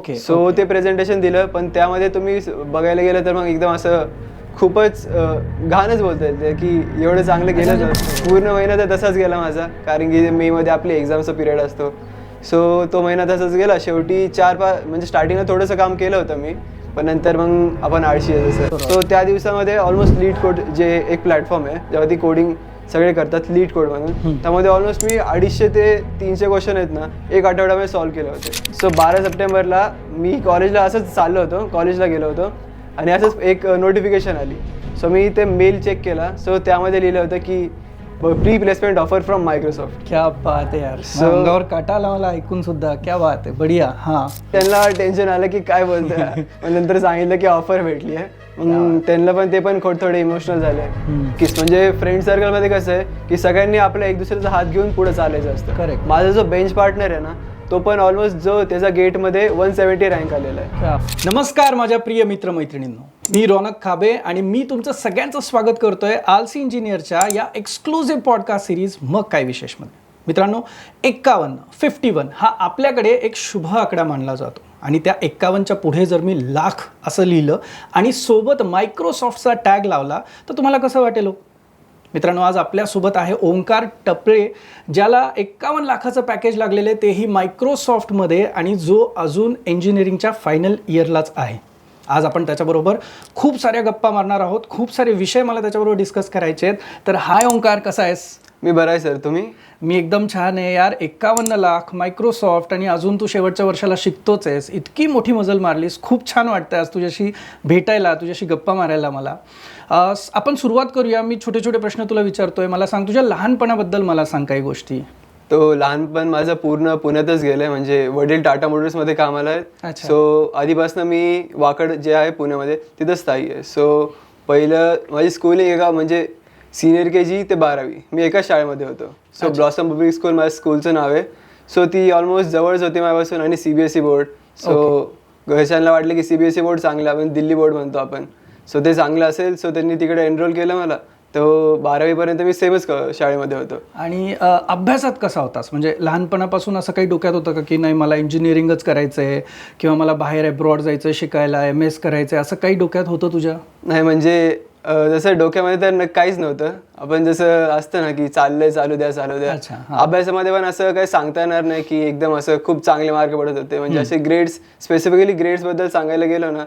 Okay. So ते presentation दिलं, पण त्यामध्ये तुम्ही बघायला गेलं तर मग एकदम असं खूपच घाणच बोलता येते की एवढं चांगलं गेलं तर पूर्ण महिना तर तसाच गेला माझा, कारण की मेमध्ये आपली एक्झामचा पिरियड असतो. सो तो महिना तसाच गेला. शेवटी 4-5 म्हणजे स्टार्टिंगला थोडंसं काम केलं होतं मी, पण नंतर मग आपण आळशी आहे जसं. सो त्या दिवसामध्ये ऑलमोस्ट लीड कोड जे एक प्लॅटफॉर्म आहे जेव्हा ती कोडिंग सगळे करतात लीड कोड म्हणून, त्यामध्ये ऑलमोस्ट मी 250 ते 300 क्वेश्चन आहेत ना एक आठवड्यामध्ये सॉल्व्ह केले होते. सो 12 सप्टेंबरला मी कॉलेजला असंच चाललो होतो, कॉलेजला गेलो होतो आणि असंच एक नोटिफिकेशन आली. सो मी ते मेल चेक केला. सो त्यामध्ये लिहिलं होतं की pre placement offer from Microsoft. क्या बात आहे यार, अंगावर काटा आला मला ऐकून सुद्धा. क्या बात आहे, बढिया. हां, त्यांना टेन्शन आलं की काय बोलतोय. मग नंतर सांगितलं की ऑफर भेटली आहे. मग त्यांना पण ते पण थोडे इमोशनल झाले की म्हणजे फ्रेंड सर्कलमध्ये कसं आहे की सगळ्यांनी आपला एक दुसऱ्याचा हात घेऊन पुढे चालायचं असतं. करेक्ट. माझा जो बेंच पार्टनर आहे ना तो पण ऑलमोस्ट जो त्याचा गेटमध्ये 170 रँक आलेला आहे. नमस्कार माझ्या प्रिय मित्रमैत्रिणींनो, मी रौनक खाबे आणि मी तुमचं सगळ्यांचं स्वागत करतोय आलसी इंजिनियरच्या या एक्सक्लुझिव्ह पॉडकास्ट सिरीज मग काय विशेषमध्ये. मित्रांनो, 51 हा आपल्याकडे एक शुभ आकडा मानला जातो आणि त्या 51च्या पुढे जर मी लाख असं लिहिलं आणि सोबत मायक्रोसॉफ्टचा टॅग लावला तर तुम्हाला कसं वाटेल हो? मित्रांनो, आज आपल्यासोबत आहे ओंकार टपळे, ज्याला 51 लाखाचं पॅकेज लागलेलं आहे, तेही मायक्रोसॉफ्टमध्ये, आणि जो अजून इंजिनिअरिंगच्या फायनल इयरलाच आहे. आज आपण त्याच्याबरोबर खूप साऱ्या गप्पा मारणार आहोत, खूप सारे विषय मला त्याच्याबरोबर डिस्कस करायचे आहेत. तर हाय ओंकार, कसा आहेस? मी बरा आहे सर, तुम्ही? मी एकदम छान आहे यार. 51 लाख, मायक्रोसॉफ्ट, आणि अजून तू शेवटच्या वर्षाला शिकतोच आहेस. इतकी मोठी मजल मारलीस, खूप छान वाटतं आज तुझ्याशी भेटायला, तुझ्याशी गप्पा मारायला मला. आपण सुरुवात करूया. मी छोटे छोटे प्रश्न तुला विचारतोय. मला सांग, तुझ्या लहानपणाबद्दल मला सांग काही गोष्टी. तो लहानपण माझं पूर्ण पुण्यातच गेलंय. म्हणजे वडील टाटा मोटर्समध्ये कामाला आहेत. सो आधीपासून मी वाकड जे आहे पुण्यामध्ये तिथं स्थायी आहे. सो पहिलं माझी स्कूलिंग एका म्हणजे सिनियर KG ते 12वी मी एकाच शाळेमध्ये होतो. सो ब्लॉसम पब्लिक स्कूल माझ्या स्कूलचं नाव आहे. सो ती ऑलमोस्ट जवळच होती माझ्यापासून, आणि CBSE बोर्ड. सो घरच्यांना वाटलं की CBSE बोर्ड चांगलं, आपण दिल्ली बोर्ड म्हणतो आपण, सो ते चांगलं असेल. सो त्यांनी तिकडे एनरोल केलं मला. तो 12वीपर्यंत मी सेमच शाळेमध्ये होतो. आणि अभ्यासात कसा होतास? म्हणजे लहानपणापासून असं काही डोक्यात होतं का की नाही मला इंजिनिअरिंगच करायचं आहे, किंवा मला बाहेर अब्रॉड जायचं आहे शिकायला, MS करायचं आहे, असं काही डोक्यात होतं तुझ्या? नाही, म्हणजे जसं डोक्यामध्ये तर काहीच नव्हतं. आपण जसं असतं ना की चाललंय, चालू द्या. अभ्यासामध्ये पण असं काही सांगता येणार नाही की एकदम असं खूप चांगले मार्क पडत होते. म्हणजे असे ग्रेड्स, स्पेसिफिकली ग्रेड्सबद्दल सांगायला गेलो ना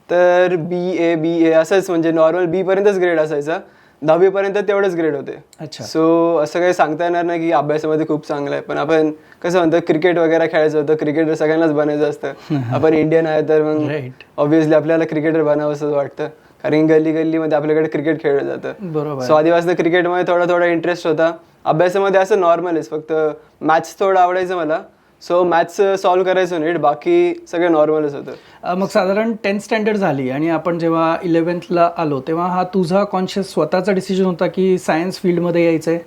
तर BA असंच, म्हणजे नॉर्मल B पर्यंतच ग्रेड असायचा. 10वीपर्यंत तेवढेच ग्रेड होते. अच्छा. सो असं काही सांगता येणार नाही की अभ्यासामध्ये खूप चांगलं आहे. पण आपण कसं म्हणतो, क्रिकेट वगैरे खेळायचं होतं, क्रिकेटर सगळ्यांनाच बनायचं असतं. आपण इंडियन आहे तर मग ऑब्व्हियसली आपल्याला क्रिकेटर बनावं असं वाटतं, कारण गल्लीमध्ये आपल्याकडे क्रिकेट खेळलं जातं. बरोबर. सो आधीपासून क्रिकेटमध्ये थोडा इंटरेस्ट होता. अभ्यासामध्ये असं नॉर्मलच, फक्त मॅथ्स थोडं आवडायचं मला. सो मॅथ्स सॉल्व्ह करायचो नीट, बाकी सगळं नॉर्मलच होतं. मग साधारण 10th स्टँडर्ड झाली आणि आपण जेव्हा 11thला आलो तेव्हा हा तुझा कॉन्शियस स्वतःचा डिसिजन होता की सायन्स फील्डमध्ये यायचं आहे?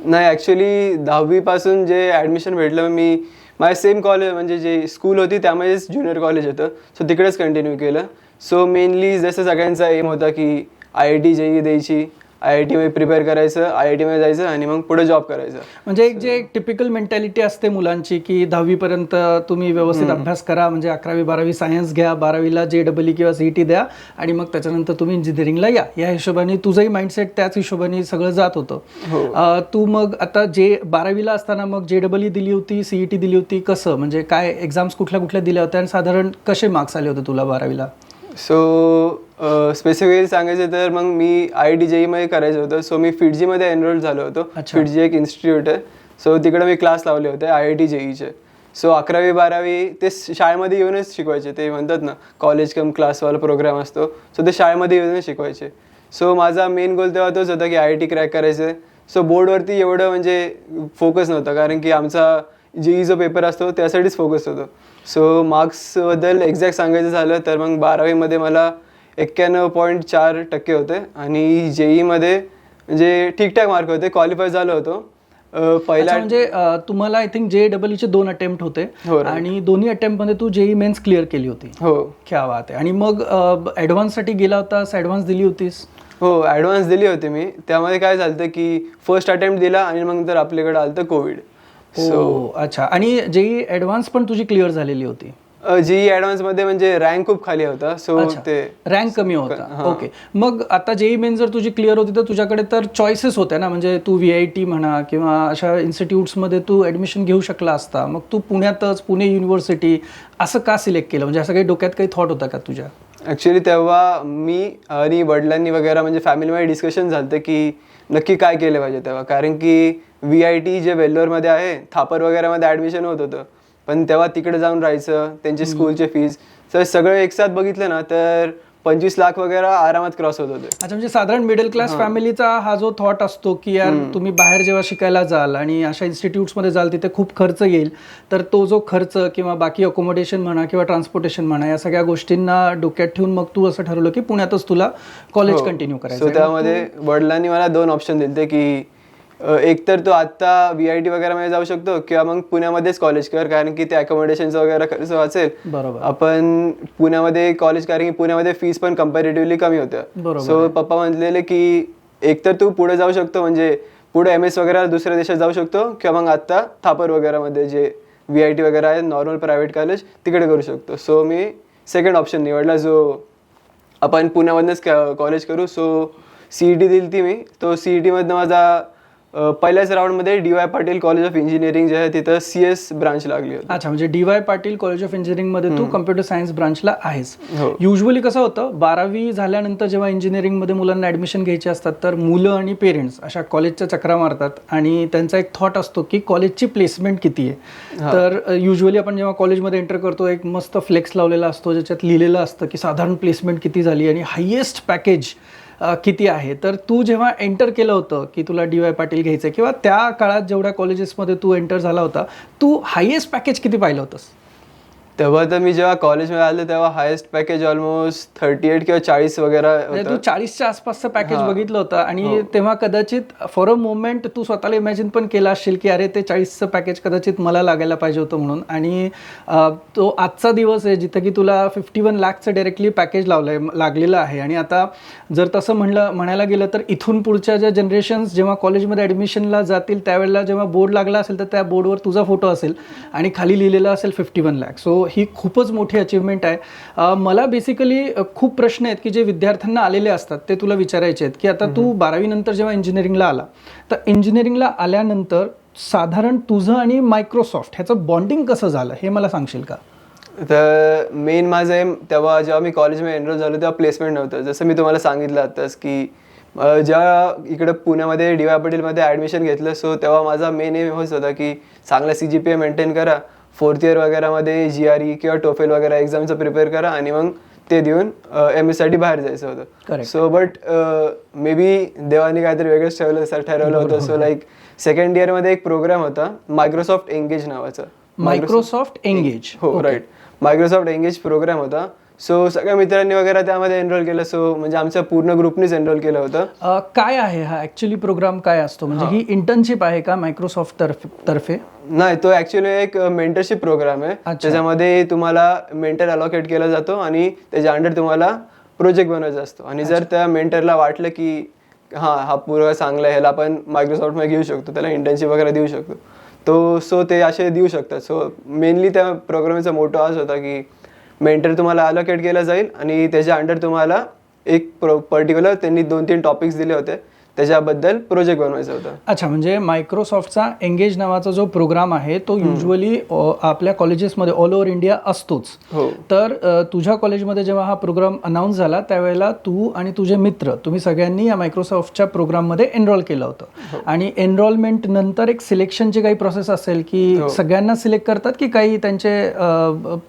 नाही, ॲक्च्युली 10वीपासून जे ॲडमिशन भेटलं मी माझ्या सेम कॉलेज, म्हणजे जे स्कूल होती त्यामध्येच ज्युनियर कॉलेज होतं, सो तिकडेच कंटिन्यू केलं. सो मेनली जसं सगळ्यांचा एम होता की IIT JEE द्यायची, IIT मध्ये प्रिपेअर करायचं, IIT मध्ये जायचं आणि मग पुढे जॉब करायचं. म्हणजे एक जे टिपिकल मेंटॅलिटी असते मुलांची की 10वीपर्यंत तुम्ही व्यवस्थित अभ्यास करा, म्हणजे 11वी 12वी सायन्स घ्या, 12वीला JEE किंवा CET द्या, आणि मग त्याच्यानंतर तुम्ही इंजिनिअरिंगला या हिशोबाने तुझंही माइंडसेट त्याच हिशोबाने सगळं जात होतं. तू मग आता 12वीला असताना मग JEE दिली होती, CET दिली होती, कसं म्हणजे काय एक्झाम्स कुठल्या दिल्या होत्या आणि साधारण कसे मार्क्स आले होते तुला 12वीला? सो स्पेसिफिकली सांगायचं तर मग मी IIT JEE मध्ये करायचं होतं. सो मी FIITJEE मध्ये एनरोल झालो होतो. FIITJEE एक इन्स्टिट्यूट आहे. सो तिकडे मी क्लास लावले होते IIT JEEचे. सो 11वी 12वी ते शाळेमध्ये येऊनच शिकवायचे. ते म्हणतात ना कॉलेज कम क्लासवाला प्रोग्राम असतो, सो ते शाळेमध्ये येऊनच शिकवायचे. सो माझा मेन गोल तेव्हा तोच होता की IIT क्रॅक करायचं आहे. सो बोर्डवरती एवढं म्हणजे फोकस नव्हता, कारण की आमचा JEE जो पेपर असतो त्यासाठीच फोकस होतो. सो मार्क्सबद्दल एक्झॅक्ट सांगायचं झालं तर मग 12वीमध्ये मला 91.4% होते, आणि JEE मध्ये म्हणजे ठीकठाक मार्क होते, क्वालिफाय झालो होतो. पहिला म्हणजे तुम्हाला आय थिंक JEE चे 2 अटेम्प्ट होते आणि दोन्ही अटेम्प्टमध्ये तू JEE मेन्स क्लिअर केली होती. हो. क्या बात आहे. आणि मग ॲडव्हान्ससाठी गेला होतास, ॲडव्हान्स दिली होतीस? हो, ॲडव्हान्स दिली होती मी. त्यामध्ये काय झालं की फर्स्ट अटेम्प्ट दिला आणि मग तर आपल्याकडे आलं तर कोविड. अच्छा. आणि JEE ॲडव्हान्स पण तुझी क्लिअर झालेली होती? जीई ॲडव्हान्समध्ये म्हणजे रँक खूप खाली होता, सो ते रँक कमी होता. ओके, मग आता जेई मेन जर तुझी क्लिअर होती तर तुझ्याकडे तर चॉईसेस होत्या ना, म्हणजे तू VIT म्हणा किंवा अशा इन्स्टिट्यूट्समध्ये तू ॲडमिशन घेऊ शकला असता. मग तू पुण्यातच पुणे युनिव्हर्सिटी असं का सिलेक्ट केलं, म्हणजे असं काही डोक्यात काही थॉट होता का तुझ्या? ॲक्च्युली तेव्हा मी आणि वडिलांनी वगैरे म्हणजे फॅमिलीमध्ये डिस्कशन झालं होतं की नक्की काय केलं पाहिजे तेव्हा, कारण की VIT जे वेल्लोरमध्ये आहे, थापर वगैरेमध्ये ॲडमिशन होत होतं, पण तेव्हा तिकडे जाऊन राहायचं, त्यांची स्कूलचे फीज तर सगळं एकसाथ बघितलं ना तर 25 लाख वगैरे आरामात क्रॉस होत होते. अच्छा, म्हणजे साधारण मिडल क्लास फॅमिलीचा हा जो थॉट असतो की यार तुम्ही बाहेर जेव्हा शिकायला जाल आणि अशा इन्स्टिट्यूट्समध्ये जाल तिथे खूप खर्च येईल, तर तो जो खर्च किंवा बाकी अकोमोडेशन म्हणा किंवा ट्रान्सपोर्टेशन म्हणा या सगळ्या गोष्टींना डोक्यात ठेवून मग तू असं ठरवलं की पुण्यातच तुला कॉलेज कंटिन्यू करायचं. सो त्यामध्ये वडिलांनी मला 2 ऑप्शन दिले की एक तर तू आत्ता VIT वगैरेमध्ये जाऊ शकतो किंवा मग पुण्यामध्येच कॉलेज कर, कारण की ते अकोमोडेशनचं वगैरे खर्च वाचेल. बरोबर. आपण पुण्यामध्ये कॉलेज, कारण की पुण्यामध्ये फीस पण कम्पॅरेटिव्हली कमी होत्या. सो पप्पा म्हटलेले की एक तर तू पुढे जाऊ शकतो, म्हणजे पुढे MS वगैरे दुसऱ्या देशात जाऊ शकतो किंवा मग आत्ता थापर वगैरेमध्ये जे VIT वगैरे आहे नॉर्मल प्रायव्हेट कॉलेज तिकडे करू शकतो. सो मी सेकंड ऑप्शन निवडला, जो आपण पुण्यामधनंच कॉलेज करू. सो CET दिली ती मी. तो CETमधनं माझा पहिल्याच राऊंडमध्ये DY Patil college of engineering जे आहे तिथं CS ब्रांच लागली होती. अच्छा, म्हणजे DY पाटील कॉलेज ऑफ इंजिनिअरिंगमध्ये तू कम्प्युटर सायन्स ब्रांचला आहेस. हो. युजली कसं होतं, 12वी झाल्यानंतर जेव्हा इंजिनिअरिंगमध्ये मुलांना ॲडमिशन घ्यायचे असतात तर मुलं आणि पेरेंट्स अशा कॉलेजच्या चक्रा मारतात आणि त्यांचा एक थॉट असतो की कॉलेजची प्लेसमेंट किती आहे. तर युजली आपण जेव्हा कॉलेजमध्ये एंटर करतो एक मस्त फ्लेक्स लावलेला असतो ज्याच्यात लिहिलेलं असतं की साधारण प्लेसमेंट किती झाली आणि हायेस्ट पॅकेज किती आहे. तर तू जेव्हा एंटर केलं होतं की तुला DY पाटील घ्यायचं किंवा त्या काळात जेवढ्या कॉलेजेसमध्ये तू एंटर झाला होता, तू हायेस्ट पॅकेज किती पाहिलं होतंस? तेव्हा तर मी जेव्हा कॉलेजमध्ये आलो तेव्हा हायेस्ट पॅकेज ऑलमोस्ट 38 किंवा 40 वगैरे म्हणजे तू 40च्या आसपासचं पॅकेज बघितलं होतं आणि तेव्हा कदाचित फॉर अ मोमेंट तू स्वतःला इमॅजिन पण केलं असेल की अरे ते 40चं पॅकेज कदाचित मला लागायला पाहिजे होतं म्हणून. आणि तो आजचा दिवस आहे जिथं की तुला 51 लाखचं डायरेक्टली पॅकेज लागलेलं आहे. आणि आता जर तसं म्हणायला गेलं तर इथून पुढच्या ज्या जनरेशन्स जेव्हा कॉलेजमध्ये ॲडमिशनला जातील त्यावेळेला जेव्हा बोर्ड लागला असेल तर त्या बोर्डवर तुझा फोटो असेल आणि खाली लिहिलेलं असेल 51 लाख. सो ही खूपच मोठी अचीवमेंट आहे. मला बेसिकली खूप प्रश्न आहेत की जे विद्यार्थ्यांना आलेले असतात ते तुला विचारायचे आहेत की आता तू 12वी नंतर जेव्हा इंजिनिअरिंगला आला तर इंजिनिअरिंगला आल्यानंतर साधारण तुझं आणि मायक्रोसॉफ्ट ह्याचं बॉन्डिंग कसं झालं हे मला सांगशील का? तर मेन माझं एम तेव्हा जेव्हा मी कॉलेजमध्ये एनरोल झालो तेव्हा प्लेसमेंट नव्हतं. जसं मी तुम्हाला सांगितलं आताच की जेव्हा इकडं पुण्यामध्ये DY पाटीलमध्ये ॲडमिशन घेतलं, सो तेव्हा माझा मेन एम होत होता की चांगला CGPA मेंटेन करा, 4th इयर वगैरेमध्ये GRE किंवा TOEFL वगैरे एक्झामचं प्रिपेअर करा आणि मग ते देऊन MS साठी बाहेर जायचं होतं. सो बट मे बी देवानी काहीतरी वेगळंच ठरवलं होतं. सो लाईक सेकंड इयरमध्ये एक प्रोग्राम होता मायक्रोसॉफ्ट एंगेज नावाचा. Microsoft engage. हो राईट, मायक्रोसॉफ्ट एंगेज प्रोग्राम होता. सो सगळ्या मित्रांनी वगैरे त्यामध्ये एनरोल केलं. सो म्हणजे आमच्या पूर्ण ग्रुपनीच एनरोल केलं होतं. काय आहे हा ऍक्च्युली प्रोग्राम, काय असतो, म्हणजे ही इंटर्नशिप आहे का मायक्रोसॉफ्ट तर्फे? नाही, तो ऍक्च्युली एक मेंटरशिप प्रोग्राम आहे. त्याच्यामध्ये तुम्हाला मेंटर अलॉकेट केला जातो आणि त्याच्या अंडर तुम्हाला प्रोजेक्ट बनवायचा असतो. आणि जर त्या मेंटरला वाटलं की हा पूर्ण चांगला आहे, ह्याला आपण मायक्रोसॉफ्टमध्ये घेऊ शकतो, त्याला इंटर्नशिप वगैरे देऊ शकतो, तो सो ते असे देऊ शकतात. सो मेनली त्या प्रोग्रामचा मोटो हाच होता की मेंटर तुम्हाला अलोकेट केला जाईल आणि त्याच्या अंडर तुम्हाला एक पर्टिक्युलर त्यांनी 2-3 टॉपिक्स दिले होते, त्याच्याबद्दल प्रोजेक्ट बनवायचा होता. अच्छा, म्हणजे मायक्रोसॉफ्टचा एंगेज नावाचा जो प्रोग्राम आहे तो युजली आपल्या कॉलेजेसमध्ये ऑल ओव्हर इंडिया असतोच. तर तुझ्या कॉलेजमध्ये जेव्हा हा प्रोग्राम अनाऊन्स झाला त्यावेळेला तू आणि तुझे मित्र तुम्ही सगळ्यांनी या मायक्रोसॉफ्टच्या प्रोग्राममध्ये एनरोल केलं होतं. आणि एनरोलमेंट नंतर एक सिलेक्शनची काही प्रोसेस असेल की सगळ्यांना सिलेक्ट करतात की काही त्यांचे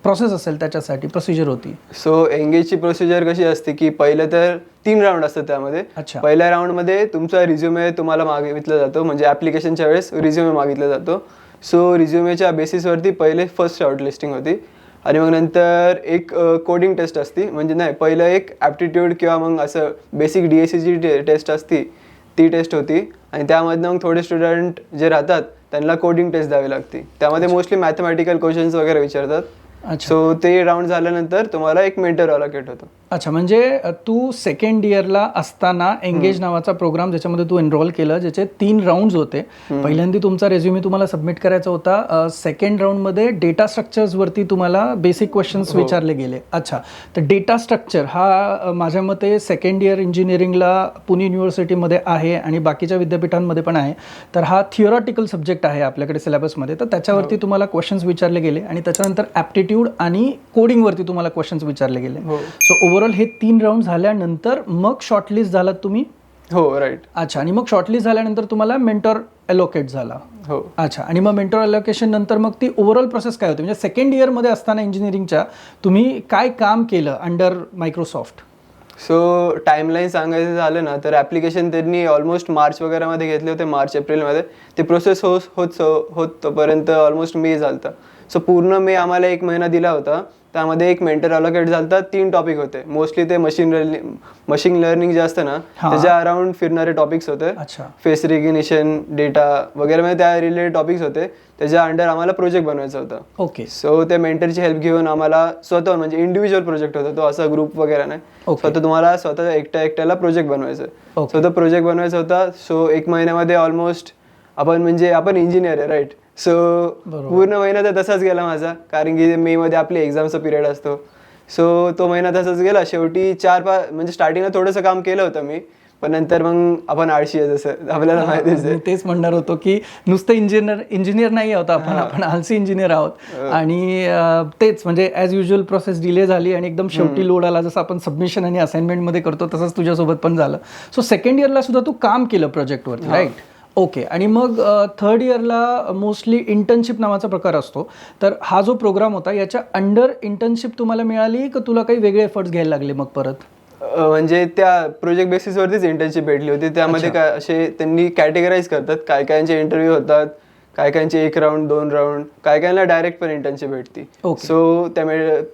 प्रोसेस असेल त्याच्यासाठी प्रोसिजर होती? सो एंगेजची प्रोसिजर कशी असते की पहिलं तर 3 राऊंड असतात त्यामध्ये. पहिल्या राऊंडमध्ये तुमचा रिझ्युमे तुम्हाला मागितला जातो, म्हणजे ऍप्लिकेशनच्या वेळेस रिझ्युमे मागितला जातो. सो रिझ्युमेच्या बेसिसवरती पहिले फर्स्ट शॉर्ट लिस्टिंग होती आणि मग नंतर एक कोडिंग टेस्ट असती, म्हणजे नाही पहिलं एक ॲप्टिट्यूड किंवा मग असं बेसिक DSCची टेस्ट असती, ती टेस्ट होती. आणि त्यामधनं मग थोडे स्टुडंट जे राहतात त्यांना कोडिंग टेस्ट द्यावी लागते. त्यामध्ये मोस्टली मॅथमॅटिकल क्वेश्चन्स वगैरे विचारतात. अच्छा. सो ते राऊंड झाल्यानंतर तुम्हाला एक मेंटर अलॉकेट होतो. अच्छा, म्हणजे तू सेकंड इयरला असताना एंगेज नावाचा प्रोग्राम ज्याच्यामध्ये तू एनरोल केलं, ज्याचे 3 राऊंड्स होते. पहिल्यांदा तुमचा रेझ्युमे तुम्हाला सबमिट करायचा होता. सेकंड राऊंडमध्ये डेटा स्ट्रक्चर्सवरती तुम्हाला बेसिक क्वेश्चन्स विचारले गेले. अच्छा, तर डेटा स्ट्रक्चर हा माझ्या मते सेकंड इयर इंजिनिअरिंगला पुणे युनिव्हर्सिटीमध्ये आहे आणि बाकीच्या विद्यापीठांमध्ये पण आहे. तर हा थिओरॉटिकल सब्जेक्ट आहे आपल्याकडे सिलेबसमध्ये. तर त्याच्यावरती तुम्हाला क्वेश्चन्स विचारले गेले आणि त्याच्यानंतर ॲप्टिट्यूड आणि कोडिंगवरती तुम्हाला क्वेश्चन्स विचारले गेले. सो ओव्हरऑल हे 3 राऊंड झाल्यानंतर मग शॉर्टलिस्ट झालात तुम्ही? हो, राईट. अच्छा, आणि मग शॉर्टलिस्ट झाल्यानंतर तुम्हाला मेंटॉर अलोकेट झाला. हो. अच्छा, आणि मग मेंटॉर अलोकेशन नंतर मग ती ओव्हरऑल प्रोसेस काय होती? म्हणजे सेकंड इयरमध्ये असताना इंजिनिअरिंगच्या तुम्ही काय काम केलं अंडर मायक्रोसॉफ्ट? सो टाईमलाईन सांगायचं झालं ना तर ॲप्लिकेशन त्यांनी ऑलमोस्ट मार्च वगैरेमध्ये घेतले होते, मार्च एप्रिलमध्ये. ते प्रोसेस होत तोपर्यंत ऑलमोस्ट मे झालं होतं. सो पूर्ण मे आम्हाला 1 महिना दिला होता. त्यामध्ये एक मेंटर अलॉकेट झालं. 3 टॉपिक होते. मोस्टली ते मशीन लर्निंग जे असतं ना त्याच्या अराउंड फिरणारे टॉपिक्स होते. अच्छा. फेस रिकग्निशन, डेटा वगैरे मध्ये त्या रिलेटेड टॉपिक्स होते. त्याच्या अंडर आम्हाला प्रोजेक्ट बनवायचा होता. ओके. सो त्या मेंटरची हेल्प घेऊन आम्हाला स्वतः, म्हणजे इंडिव्हिज्युअल प्रोजेक्ट होता तो, असा ग्रुप वगैरे नाही. स्वतः तुम्हाला स्वतः एकट्याला प्रोजेक्ट बनवायचं. स्वतः प्रोजेक्ट बनवायचा होता. सो 1 महिन्यामध्ये ऑलमोस्ट आपण इंजिनियर आहे, राईट. सो पूर्ण महिना तर तसाच गेला माझा, कारण की मे मध्ये आपली एक्झामचा पिरियड असतो. सो तो महिना तसाच गेला. शेवटी 4-5 म्हणजे स्टार्टिंगला थोडंसं काम केलं होतं मी, पण नंतर मग आपण आळशी आहे, जसं आपल्याला माहितीच आहे. तेच म्हणणार होतो की नुसतं इंजिनियर नाही आहोत आपण आळसी इंजिनियर आहोत. आणि तेच म्हणजे ॲज युजल प्रोसेस डिले झाली आणि एकदम शेवटी लोड आला, जसं आपण सबमिशन आणि असाइनमेंटमध्ये करतो तसंच तुझ्यासोबत पण झालं. सो सेकंड इयरला सुद्धा तू काम केलं प्रोजेक्टवरती, राईट? ओके. आणि मग थर्ड इयरला मोस्टली इंटर्नशिप नावाचा प्रकार असतो. तर हा जो प्रोग्राम होता याच्या अंडर इंटर्नशिप तुम्हाला मिळाली का तुला काही वेगळे एफर्ट्स घ्यायला लागले मग परत? म्हणजे त्या प्रोजेक्ट बेसिसवरतीच इंटर्नशिप भेटली होती. त्यामध्ये काय असे त्यांनी कॅटेगराईज करतात, काय कायांचे इंटरव्ह्यू होतात, काय कायांचे 1 राऊंड 2 राऊंड, काय कायांना डायरेक्ट पण इंटर्नशिप भेटती. सो त्या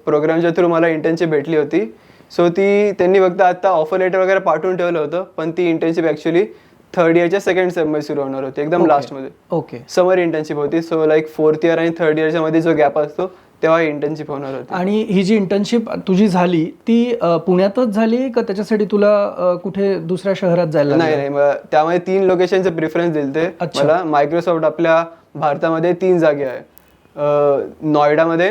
प्रोग्रामच्या थ्रू मला इंटर्नशिप भेटली होती. सो ती त्यांनी फक्त आता ऑफर लेटर वगैरे पाठवून ठेवलं होतं, पण ती इंटर्नशिप ॲक्च्युली थर्ड इयरच्या सेकंड सेममध्ये सुरू होणार होती, एकदम लास्टमध्ये. ओके. समर इंटर्नशिप होती. सो लाईक 4th इयर आणि 3rd इयरच्या मध्ये जो गॅप असतो तेव्हा इंटर्नशिप होणार होती. आणि ही जी इंटर्नशिप तुझी झाली ती पुण्यातच झाली का त्याच्यासाठी तुला कुठे दुसऱ्या शहरात जायला? नाही, त्यामध्ये 3 लोकेशनचे प्रिफरन्स दिले मला. मायक्रोसॉफ्ट आपल्या भारतामध्ये 3 जागे आहे, नोएडामध्ये,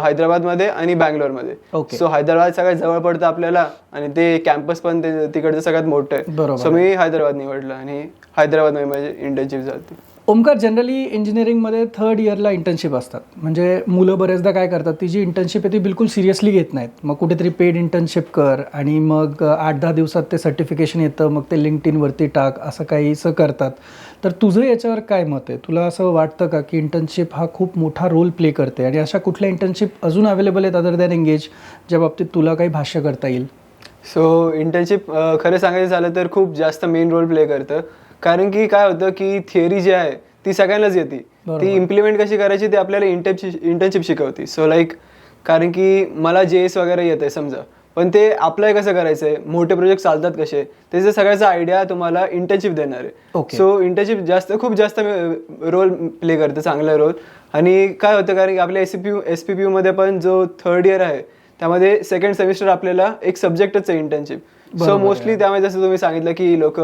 हैदराबादमध्ये आणि बँगलोरमध्ये. सो हैदराबाद सगळ्यात जवळ पडतं आपल्याला आणि ते कॅम्पस पण तिकडचं सगळ्यात मोठं आहे. सो मी हैदराबाद निवडलं आणि हैदराबादमध्ये माझी इंटर्नशिप झाली. ओमकार, जनरली इंजिनिअरिंगमध्ये थर्ड इयरला इंटर्नशिप असतात. म्हणजे मुलं बऱ्याचदा काय करतात, ती जी इंटर्नशिप आहे ती बिलकुल सिरियसली घेत नाहीत. मग कुठेतरी पेड इंटर्नशिप कर आणि मग 8-10 दिवसात ते सर्टिफिकेशन येतं, मग ते लिंक्डइनवरती टाक, असं काहीसं करतात. तर तुझं याच्यावर काय मत आहे? तुला असं वाटतं का की इंटर्नशिप हा खूप मोठा रोल प्ले करते आणि अशा कुठल्या इंटर्नशिप अजून अवेलेबल आहेत अदर दॅन एंगेज, ज्या बाबतीत तुला काही भाष्य करता येईल? सो इंटर्नशिप खरं सांगायचं झालं तर खूप जास्त मेन रोल प्ले करतं. कारण की काय होतं की थिअरी जी आहे ती सगळ्यांनाच येते, ती इम्प्लिमेंट कशी करायची ते आपल्याला इंटर्नशिप शिकवते. सो लाईक, कारण की मला JS वगैरे येत आहे समजा, पण ते अप्लाय कसं करायचं आहे, मोठे प्रोजेक्ट चालतात कसे, त्याचा सगळ्याचा आयडिया तुम्हाला इंटर्नशिप देणार आहे. सो इंटर्नशिप खूप जास्त रोल प्ले करतं, चांगला रोल. आणि काय होतं, कारण की आपल्या SPPU मध्ये पण जो 3rd इयर आहे त्यामध्ये 2nd सेमिस्टर आपल्याला एक सब्जेक्टच आहे इंटर्नशिप. सो मोस्टली त्यामध्ये जसं तुम्ही सांगितलं की लोक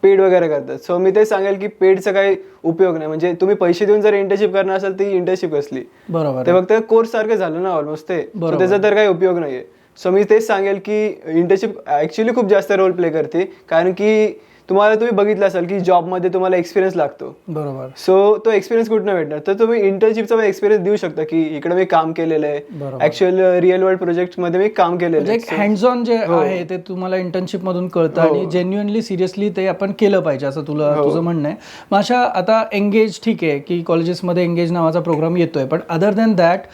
पेड वगैरे करतात. सो मी तेच सांगेल की पेडचा काही उपयोग नाही. म्हणजे तुम्ही पैसे देऊन जर इंटर्नशिप करणार असाल ती इंटर्नशिप कसली, ते फक्त कोर्स सारखं झालं ना ऑलमोस्ट ते, त्याचा तर काही उपयोग नाहीये. सो मी तेच सांगेल की इंटर्नशिप ऍक्च्युली खूप जास्त रोल प्ले करते. कारण की तुम्ही बघितलं असाल की जॉबमध्ये तुम्हाला एक्सपिरियन्स लागतो, बरोबर. सो तो एक्सपिरियन्स कुठनं भेटणार, तर तुम्ही इंटर्नशिपचा एक्सपिरियन्स देऊ शकता की इकडे मी काम केलेलं आहे, ऍक्च्युअल रिअल वर्ल्ड प्रोजेक्ट मध्ये मी काम केलेलं आहे. हँड्स ऑन जे आहे ते तुम्हाला इंटर्नशिप मधून कळतं आणि जेन्युअनली सिरियसली ते आपण केलं पाहिजे असं तुझं म्हणणं आहे. मग अशा आता एंगेज ठीक आहे की कॉलेजेसमध्ये एंगेज नावाचा प्रोग्राम येतोय, पण अदर दॅन दॅट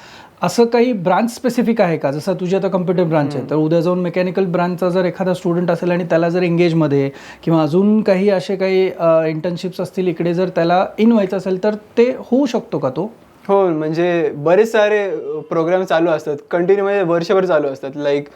असं काही ब्रांच स्पेसिफिक आहे का? जसं तुझी आता कम्प्युटर ब्रांच आहे, तर उद्या जाऊन मेकॅनिकल ब्रांचचा जर एखादा स्टुडंट असेल आणि त्याला जर एंगेजमध्ये किंवा अजून काही असे काही इंटर्नशिप्स असतील इकडे, जर त्याला इन व्हायचं असेल तर ते होऊ शकतो का तो? हो, म्हणजे बरेच सारे प्रोग्राम चालू असतात कंटिन्यू, म्हणजे वर्षभर चालू असतात. लाईक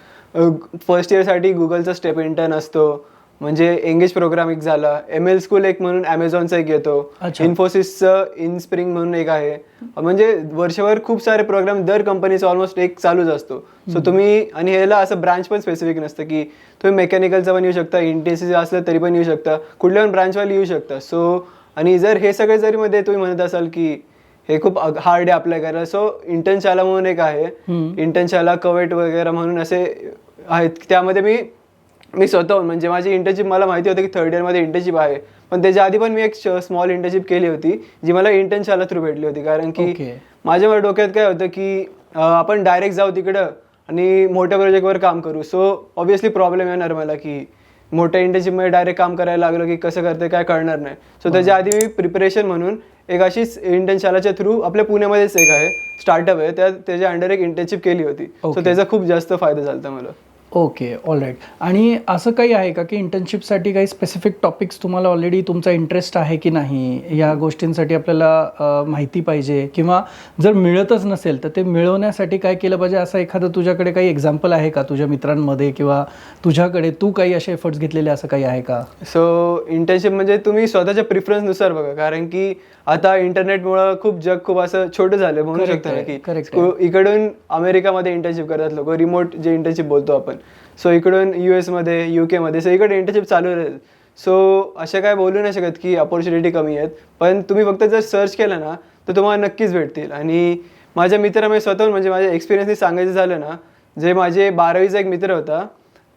फर्स्ट इयरसाठी गुगलचा स्टेप इंटर्न असतो, म्हणजे एंगेज प्रोग्राम एक झाला, ML स्कूल एक म्हणून Amazonचा एक येतो, अच्छा. इन्फोसिसचं इन स्प्रिंग म्हणून एक आहे. म्हणजे वर्षभर खूप सारे प्रोग्राम दर कंपनीचा ऑलमोस्ट एक चालूच असतो. सो तुम्ही आणि ह्याला असं ब्रांच पण स्पेसिफिक नसतं की तुम्ही मेकॅनिकलचा पण येऊ शकता, इंटेन्सिव्ह असलं तरी पण येऊ शकता, कुठल्या पण ब्रांचवाले येऊ शकता. सो आणि जर हे सगळे जरी मध्ये तुम्ही म्हणत असाल की हे खूप हार्ड आहे अप्लाय करायला, सो इंटर्नशाला म्हणून एक आहे, इंटर्नशाला कवेट वगैरे म्हणून असे आहेत. त्यामध्ये मी स्वतःहून म्हणजे माझी इंटर्नशिप मला माहिती होतं की 3rd इयरमध्ये इंटर्नशिप आहे, पण त्याच्या आधी पण मी एक स्मॉल इंटर्नशिप केली होती जी मला इंटर्नशाला थ्रू भेटली होती. कारण की माझ्या डोक्यात काय होतं की आपण डायरेक्ट जाऊ तिकडं आणि मोठ्या प्रोजेक्टवर काम करू. सो ऑब्व्हियसली प्रॉब्लेम येणार मला की मोठ्या इंटर्नशिपमध्ये डायरेक्ट काम करायला लागलो की कसं करते काय कळणार नाही. सो त्याच्या आधी मी प्रिपरेशन म्हणून एक अशीच इंटर्नशालाच्या थ्रू आपल्या पुण्यामध्येच एक आहे स्टार्टअप आहे, त्याच्या अंडर एक इंटर्नशिप केली होती. सो त्याचा खूप जास्त फायदा झाला मला. Okay, all right. आणि असं काही आहे का की इंटर्नशिपसाठी काही स्पेसिफिक टॉपिक्स तुम्हाला ऑलरेडी तुमचा इंटरेस्ट आहे की नाही, या गोष्टींसाठी आपल्याला माहिती पाहिजे, किंवा जर मिळतच नसेल तर ते मिळवण्यासाठी काय केलं पाहिजे, असं एखादं तुझ्याकडे काही एक्झाम्पल आहे का तुझ्या मित्रांमध्ये, किंवा तुझ्याकडे तू काही असे एफर्ट्स घेतलेले असं काही आहे का? सो इंटर्नशिप म्हणजे तुम्ही स्वतःच्या प्रिफरन्सनुसार बघा, कारण की आता इंटरनेटमुळं खूप जग खूप असं छोटं झालं म्हणू शकता ना की इकडून अमेरिकामध्ये इंटर्नशिप करतात लोक, रिमोट जे इंटर्नशिप बोलतो आपण. सो इकडून US मध्ये UK मध्ये सो इकडे इंटर्नशिप चालू राहील. सो अशा काय बोलू नाही शकत की अपॉर्च्युनिटी कमी आहेत, पण तुम्ही फक्त जर सर्च केलं ना तर तुम्हाला नक्कीच भेटतील. आणि माझ्या मित्रामध्ये स्वतःहून म्हणजे माझ्या एक्सपिरियन्सनी सांगायचं झालं ना, जे माझे 12वीचा एक मित्र होता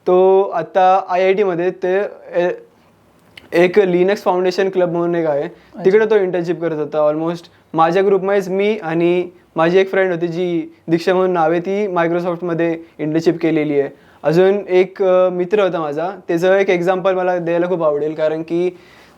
तो आता IIT मध्ये ते एक लिनक्स फाउंडेशन क्लब म्हणून एक आहे, तिकडे तो इंटर्नशिप करत होता. ऑलमोस्ट माझ्या ग्रुपमध्येच मी आणि माझी एक फ्रेंड होती जी दीक्षा म्हणून नाव आहे, ती मायक्रोसॉफ्टमध्ये इंटर्नशिप केलेली आहे. अजून एक मित्र होता माझा, त्याचं एक एक्झाम्पल मला द्यायला खूप आवडेल, कारण की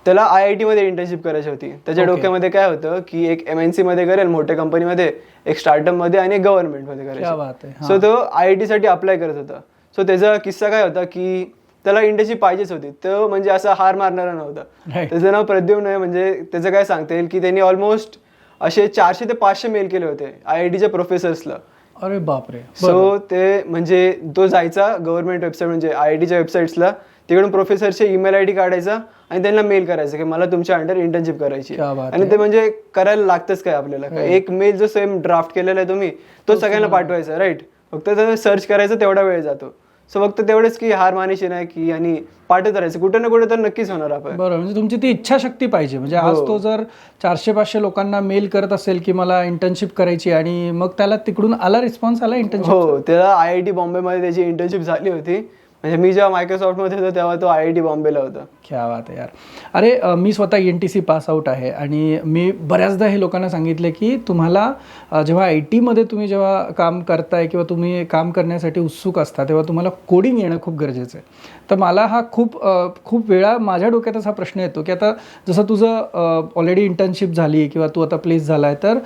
त्याला IIT मध्ये इंटर्नशिप करायची होती. त्याच्या डोक्यामध्ये काय होतं की एक MNC मध्ये करेल, मोठ्या कंपनीमध्ये, एक स्टार्टअपमध्ये आणि एक गव्हर्नमेंटमध्ये करायचं. सो तो IIT साठी अप्लाय करत होता. सो त्याचा किस्सा काय होता की त्याला इंटर्नशिप पाहिजेच होती, तो म्हणजे असा हार मारणारा नव्हता. त्याचं नाव प्रद्युम्न आहे. म्हणजे त्याचं काय सांगता येईल की त्यांनी ऑलमोस्ट असे 400 ते 500 मेल केले होते IITच्या प्रोफेसर्सला. अरे बापरे. सो ते म्हणजे तो जायचा गव्हर्नमेंट वेबसाईट म्हणजे IITच्या वेबसाईट्सला, तिकडून प्रोफेसरचे ईमेल ID काढायचा आणि त्यांना मेल करायचं की मला तुमच्या अंडर इंटर्नशिप करायची. आणि ते म्हणजे करायला लागतंच काय आपल्याला, एक मेल जो सेम ड्राफ्ट केलेला आहे तुम्ही तो सगळ्यांना पाठवायचा, राईट. फक्त सर्च करायचं तेवढा वेळ जातो. सो फक्त तेवढेच की हार मानायची नाही की आणि पाठवत राहायचं, कुठे ना कुठे तर नक्कीच होणार आपण. बरोबर. म्हणजे तुमची ती इच्छाशक्ती पाहिजे. म्हणजे आज तो जर 400-500 लोकांना मेल करत असेल की मला इंटर्नशिप करायची, आणि मग त्याला तिकडून आला रिस्पॉन्स आला इंटर्नशिप. हो, त्याला IIT बॉम्बेमध्ये त्याची इंटर्नशिप झाली होती. म्हणजे मी जेव्हा मायक्रोसॉफ्टमध्ये होतो तेव्हा तो IIT बॉम्बेला होता. क्या बात आहे यार. अरे मी स्वतः ENTC पास आउट आहे, आणि मी बऱ्याचदा हे लोकांना सांगितले की तुम्हाला जेव्हा IT मध्ये तुम्ही जेव्हा काम करताय किंवा तुम्ही काम करण्यासाठी उत्सुक असता तेव्हा तुम्हाला कोडिंग येणं खूप गरजेचं आहे. तर मला हा खूप वेळा माझ्या डोक्यातच हा प्रश्न येतो की आता जसं तुझं ऑलरेडी इंटर्नशिप झाली किंवा तू आता प्लेस झाला आहे, तर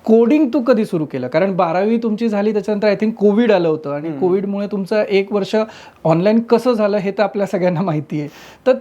कोडिंग तू कधी सुरू केलं? कारण 12वी तुमची झाली, त्याच्यानंतर आय थिंक कोविड आलं होतं, आणि कोविडमुळे तुमचं 1 वर्ष ऑनलाईन कसं झालं हे तर आपल्या सगळ्यांना माहिती आहे. तर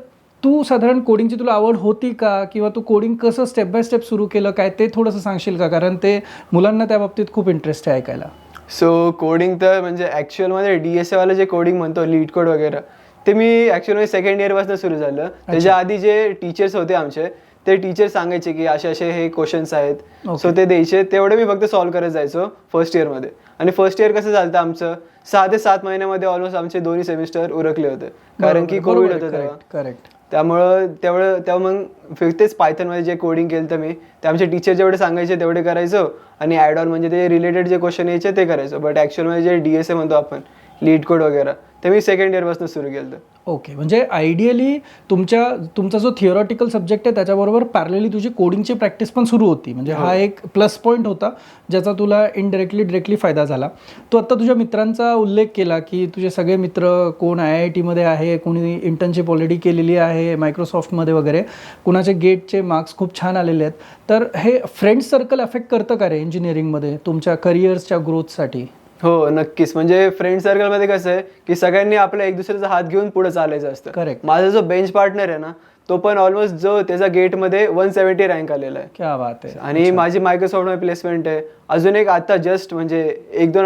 तू साधारण कोडिंगची तुला आवड होती का, किंवा तू कोडिंग कसं स्टेप बाय स्टेप सुरू केलं, काय ते थोडंसं सांगशील का? कारण ते मुलांना त्या बाबतीत खूप इंटरेस्ट आहे ऐकायला. सो कोडिंग तर म्हणजे ॲक्च्युअलमध्ये DSA वाला जे कोडिंग म्हणतो, लीड कोड वगैरे, ते मी ॲक्च्युअली 2nd इयरपासून सुरू झालं. त्याच्या आधी जे टीचर्स होते आमचे, ते टीचर सांगायचे की असे हे क्वेश्चन्स आहेत, सो ते द्यायचे, तेवढे मी फक्त सॉल्व्ह करत जायचो फर्स्ट इयरमध्ये. आणि फर्स्ट इयर कसं झालं आमचं 6 ते 7 महिन्यामध्ये ऑलमोस्ट आमचे 2 सेमिस्टर उरकले होते, कारण की कोविड होतं तेव्हा. करेक्ट. त्यामुळं तेव्हा मग तेच पायथनमध्ये जे कोडिंग केलं तर मी ते आमचे टीचर जेवढे सांगायचे तेवढे करायचो, आणि ॲड ऑन म्हणजे ते रिलेटेड जे क्वेश्चन यायचे ते करायचो. बट ॲक्च्युअलमध्ये जे DSA म्हणतो आपण, लीड कोड वगैरे, ते मी 2nd इयरपासून सुरू केलं. ओके. म्हणजे आयडियली तुमचा जो थिअरॉटिकल सब्जेक्ट आहे त्याच्याबरोबर पॅरलली तुझी कोडिंगची प्रॅक्टिस पण सुरू होती. म्हणजे हा एक प्लस पॉईंट होता ज्याचा तुला डायरेक्टली फायदा झाला. तू आत्ता तुझ्या मित्रांचा उल्लेख केला की तुझे सगळे मित्र कोण IIT मध्ये आहे, कोणी इंटर्नशिप ऑलरेडी केलेली आहे मायक्रोसॉफ्टमध्ये वगैरे, कुणाचे गेटचे मार्क्स खूप छान आलेले आहेत. तर हे फ्रेंड्स सर्कल अफेक्ट करतं का रे इंजिनिअरिंगमध्ये तुमच्या करिअर्सच्या ग्रोथसाठी? हो, नक्कीच. म्हणजे फ्रेंड सर्कलमध्ये कसं आहे की सगळ्यांनी आपला एक दुसऱ्याचा हात घेऊन पुढे चालायचं असतं. करेक्ट. माझा जो बेंच पार्टनर आहे ना, तो पण ऑलमोस्ट जो त्याचा गेटमध्ये 170 रँक आलेला आहे. क्या बात आहे. आणि माझी मायक्रोसॉफ्टमध्ये प्लेसमेंट आहे. अजून एक आता जस्ट म्हणजे 1-2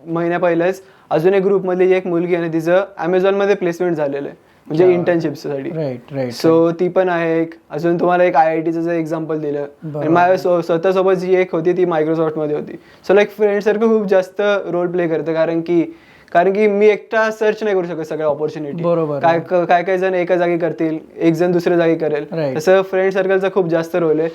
महिन्या पहिलेच अजून एक ग्रुपमधली एक मुलगी आहे, तिचं Amazonमध्ये प्लेसमेंट झालेलं आहे. म्हणजे इंटर्नशिपसाठी. राईट. सो ती पण आहे एक. अजून तुम्हाला एक IITचं जर एक्झाम्पल दिलं, आणि माझ्या स्वतःसोबत जी एक होती ती मायक्रोसॉफ्टमध्ये होती. सो लाईक फ्रेंड सर्कल खूप जास्त रोल प्ले करतं, कारण की मी एकटा सर्च नाही करू शकत सगळ्या ऑपॉर्च्युनिटी. बरोबर. काय जण एका जागी करतील, एक जण दुसऱ्या जागी करेल, तसं फ्रेंड सर्कलचा खूप जास्त रोल आहे.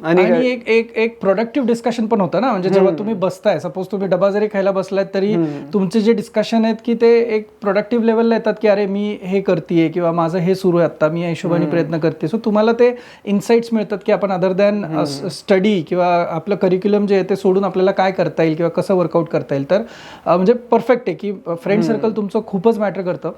आणि एक प्रोडक्टिव्ह डिस्कशन पण होतं ना, म्हणजे जेव्हा तुम्ही बसताय, सपोज तुम्ही डबा जरी खायला बसलात तरी तुमचे जे डिस्कशन आहेत की ते एक प्रोडक्टिव्ह लेवलला येतात, की अरे मी हे करतेय किंवा माझं हे सुरू आहे आता, मी या हिशोबाने प्रयत्न करते. सो तुम्हाला ते इन्साइट्स मिळतात की आपण अदर दॅन स्टडी किंवा आपलं करिक्युलम जे आहे ते सोडून आपल्याला काय करता येईल किंवा कसं वर्कआउट करता येईल. तर म्हणजे परफेक्ट आहे की फ्रेंड सर्कल तुमचं खूपच मॅटर करतं.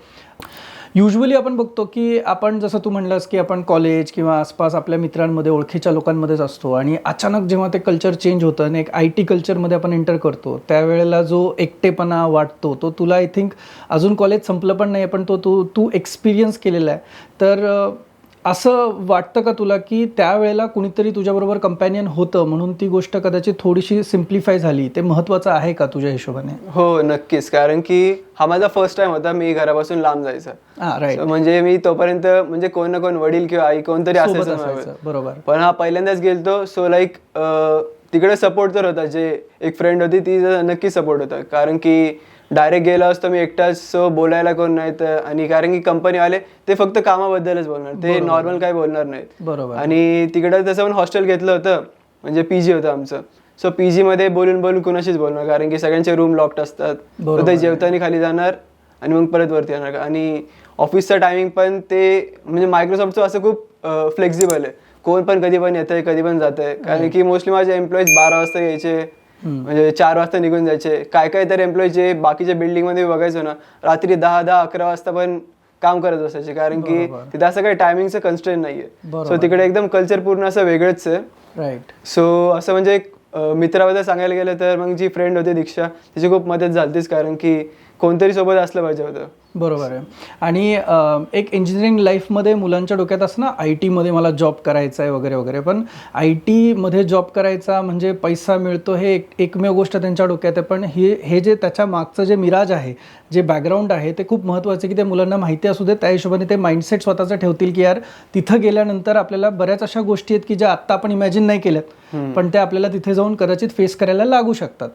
युजली आपण बघतो की आपण जसं तू म्हणलंस की आपण कॉलेज किंवा आसपास आपल्या मित्रांमध्ये ओळखीच्या लोकांमध्येच असतो, आणि अचानक जेव्हा ते कल्चर चेंज होतं आणि एक IT कल्चरमध्ये आपण एंटर करतो, त्यावेळेला जो एकटेपणा वाटतो तो तुला आय थिंक अजून कॉलेज संपलं पण नाही पण तू एक्सपिरियन्स केलेला आहे. तर असं वाटतं का तुला की त्यावेळेला कुणीतरी तुझ्याबरोबर कंपॅनियन होतं म्हणून ती गोष्ट कदाचित थोडीशी सिम्प्लिफाय झाली? ते महत्त्वाचं आहे का तुझ्या हिशोबाने? हो, नक्कीच. कारण की हा माझा फर्स्ट टाइम होता मी घरापासून लांब जायचा. राईट. म्हणजे मी तोपर्यंत म्हणजे कोण ना कोण वडील किंवा आई कोणतरी असायचं. बरोबर. पण हा पहिल्यांदाच गेलतो. सो लाईक तिकडे सपोर्ट तर होता, जे एक फ्रेंड होती ती नक्की सपोर्ट होता. कारण की डायरेक्ट गेला असतो मी एकटाच, सो बोलायला कोण नाही. तर आणि कारण की कंपनीवाले ते फक्त कामाबद्दलच बोलणार, ते नॉर्मल काय बोलणार नाहीत. बरोबर. आणि तिकडे तसं पण हॉस्टेल घेतलं होतं, म्हणजे PG होतं आमचं. सो PG मध्ये बोलून कुणाशीच बोलणार, कारण की सगळ्यांचे रूम लॉक्ड असतात. ते जेवताना खाली जाणार आणि मग परत वरती येणार. आणि ऑफिसचं टायमिंग पण ते म्हणजे मायक्रोसॉफ्टचं असं खूप फ्लेक्झिबल आहे, कोण पण कधी पण येतंय कधी पण जातंय. कारण की मोस्टली माझे एम्प्लॉईज 12 वाजता यायचे, म्हणजे 4 वाजता निघून जायचे. काय तर एम्प्लॉई जे बाकीच्या बिल्डिंगमध्ये बघायचो ना, रात्री 10-11 वाजता पण काम करत बसायचे, कारण की तिथे असं काही टायमिंगचं कन्स्ट्रेंट नाहीये. सो तिकडे एकदम कल्चर पूर्ण असं वेगळंच आहे. राईट. सो असं म्हणजे एक मित्राबद्दल सांगायला गेलं तर मग जी फ्रेंड होती दीक्षा, तिची खूप मदत झालीच, कारण की कोणतरी सोबत असलं पाहिजे होतं. बरोबर आहे. आणि एक इंजिनिअरिंग लाईफमध्ये मुलांच्या डोक्यात असं ना, IT मध्ये मला जॉब करायचा आहे वगैरे वगैरे, पण IT मध्ये जॉब करायचा म्हणजे पैसा मिळतो हे एकमेव गोष्ट त्यांच्या डोक्यात आहे. पण हे जे त्याच्या मागचं जे मिराज आहे, जे बॅकग्राऊंड आहे, ते खूप महत्त्वाचं आहे की त्या मुलांना माहिती असू दे. त्या हिशोबाने ते माइंडसेट स्वतःचं ठेवतील की यार तिथं गेल्यानंतर आपल्याला बऱ्याच अशा गोष्टी आहेत की ज्या आत्ता आपण इमॅजिन नाही केल्यात, पण त्या आपल्याला तिथे जाऊन कदाचित फेस करायला लागू शकतात.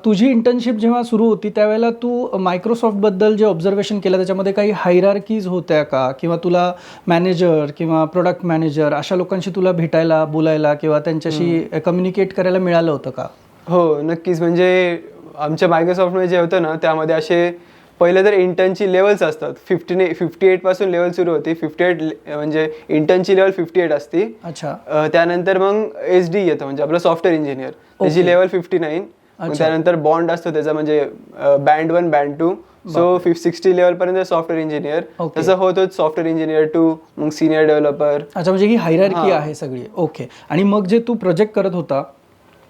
तुझी इंटर्नशिप जेव्हा सुरू होती त्यावेळेला तू मायक्रोसॉफ्टबद्दल जे ऑब्झर्वेशन केलं त्याच्यामध्ये काही हायरार्कीज होत्या का, किंवा तुला मॅनेजर किंवा प्रोडक्ट मॅनेजर अशा लोकांशी तुला भेटायला, बोलायला किंवा त्यांच्याशी कम्युनिकेट करायला मिळालं होतं का? हो, नक्कीच. म्हणजे आमच्या मायक्रोसॉफ्टमध्ये जे होतं ना, त्यामध्ये असे पहिले तर इंटर्नची लेवल्स असतात. 58 पासून लेवल सुरू होती. 58 म्हणजे इंटर्नची लेवल 58 असती. अच्छा. त्यानंतर मग SD येतं, म्हणजे आपलं सॉफ्टवेअर इंजिनियर, त्याची लेवल 59. त्यानंतर बॉन्ड असतो त्याचा, म्हणजे बँड 1 बँड 2. सो 60 लेवल पर्यंत सॉफ्टवेअर इंजिनियर. तसं होतच सॉफ्टवेअर इंजिनियर 2, मग सिनियर डेव्हलपर. अच्छा, म्हणजे ही हायरार्की आहे सगळी. ओके. आणि मग जे तू प्रोजेक्ट करत होता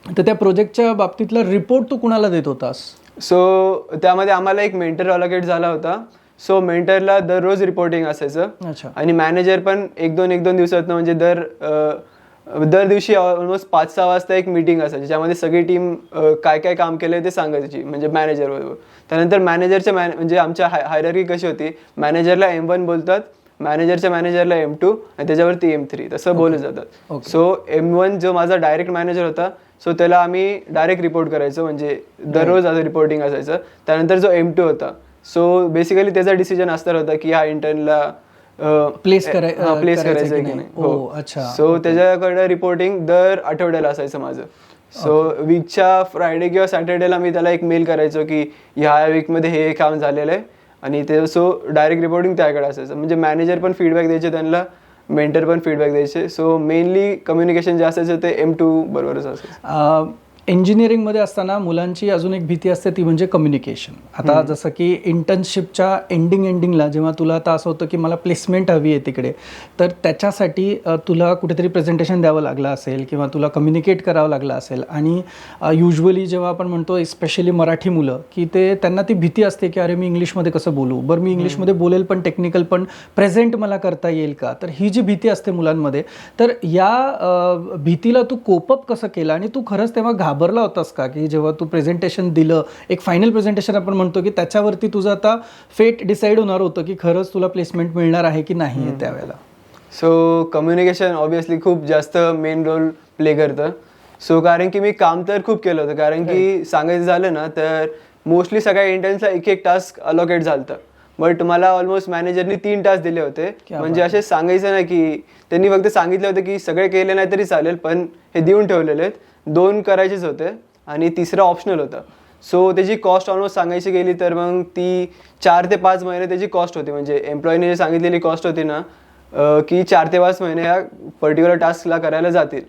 तर त्या प्रोजेक्टच्या बाबतीतला रिपोर्ट तू कुणाला देत होतास? सो त्यामध्ये आम्हाला एक मेंटर अलॉकेट झाला होता. सो मेंटरला दररोज रिपोर्टिंग असायचं. अच्छा. आणि मॅनेजर पण एक दोन दिवसात, म्हणजे दर दिवशी ऑलमोस्ट 5-6 वाजता एक मीटिंग असायची, ज्यामध्ये सगळी टीम काय काम केलंय ते सांगायची, म्हणजे मॅनेजर बरोबर. त्यानंतर मॅनेजरच्या म्हणजे आमच्या हायरार्की कशी होती, मॅनेजरला M1 बोलतात, मॅनेजरला M2 आणि त्याच्यावरती M3 तसं बोलत जातात. सो M1 जो माझा डायरेक्ट मॅनेजर होता, सो त्याला आम्ही डायरेक्ट रिपोर्ट करायचो, म्हणजे दररोज असं रिपोर्टिंग असायचं. त्यानंतर जो M2 होता, सो बेसिकली त्याचा डिसिजन असणार होता की हा इंटर्नला प्लेस करायचं की नाही. हो. अच्छा. सो त्याच्याकडे रिपोर्टिंग दर आठवड्याला असायचं माझं. सो वीकच्या फ्रायडे किंवा सॅटर्डेला मी त्याला एक मेल करायचो की ह्या वीकमध्ये हे काम झालेलं आहे, आणि ते सो डायरेक्ट रिपोर्टिंग त्याकडे असायचं. म्हणजे मॅनेजर पण फीडबॅक द्यायचे त्यांना, मेंटर पण फीडबॅक द्यायचे. सो मेनली कम्युनिकेशन जे असायचं ते M2 बरोबरच असायचं. इंजिनिअरिंगमध्ये असताना मुलांची अजून एक भीती असते, ती म्हणजे कम्युनिकेशन. आता जसं की इंटर्नशिपच्या एंडिंगला जेव्हा तुला आता असं होतं की मला प्लेसमेंट हवी आहे तिकडे, तर त्याच्यासाठी तुला कुठेतरी प्रेझेंटेशन द्यावं लागलं असेल किंवा तुला कम्युनिकेट करावं लागलं असेल. आणि युजली जेव्हा आपण म्हणतो स्पेशली मराठी मुलं, की त्यांना ती भीती असते की अरे मी इंग्लिशमध्ये कसं बोलू, बरं मी इंग्लिशमध्ये बोलेल पण टेक्निकल पण प्रेझेंट मला करता येईल का. तर ही जी भीती असते मुलांमध्ये, तर या भीतीला तू कोपअप कसं केलं आणि तू खरंच तेव्हा घाबरला होतास का की जेव्हा तू प्रेझेंटेशन दिलं, एक फायनल प्रेझेंटेशन आपण म्हणतो की त्याच्यावरती तुझं आता फेट डिसाईड होणार होतं की खरंच तुला प्लेसमेंट मिळणार आहे की नाही आहे त्यावेळेला? सो कम्युनिकेशन ऑब्विसली खूप जास्त मेन रोल प्ले करतं. सो कारण की मी काम तर खूप केलं होतं, कारण की सांगायचं झालं ना तर मोस्टली सगळ्या इंटर्न्सला एक एक टास्क अलोकेट झालं होतं. बट मला ऑलमोस्ट मॅनेजरनी 3 टास्क दिले होते. म्हणजे असे सांगायचं नाही की त्यांनी फक्त सांगितलं होतं की सगळे केले नाही तरी चालेल, पण हे देऊन ठेवलेले आहेत. 2 करायचेच होते आणि तिसरा ऑप्शनल होता. सो त्याची कॉस्ट ऑलमोस्ट सांगायची गेली तर मग ती 4 ते 5 महिने त्याची कॉस्ट होती. म्हणजे एम्प्लॉईने जे सांगितलेली कॉस्ट होती ना की 4 ते 5 महिने ह्या पर्टिक्युलर टास्कला करायला जातील.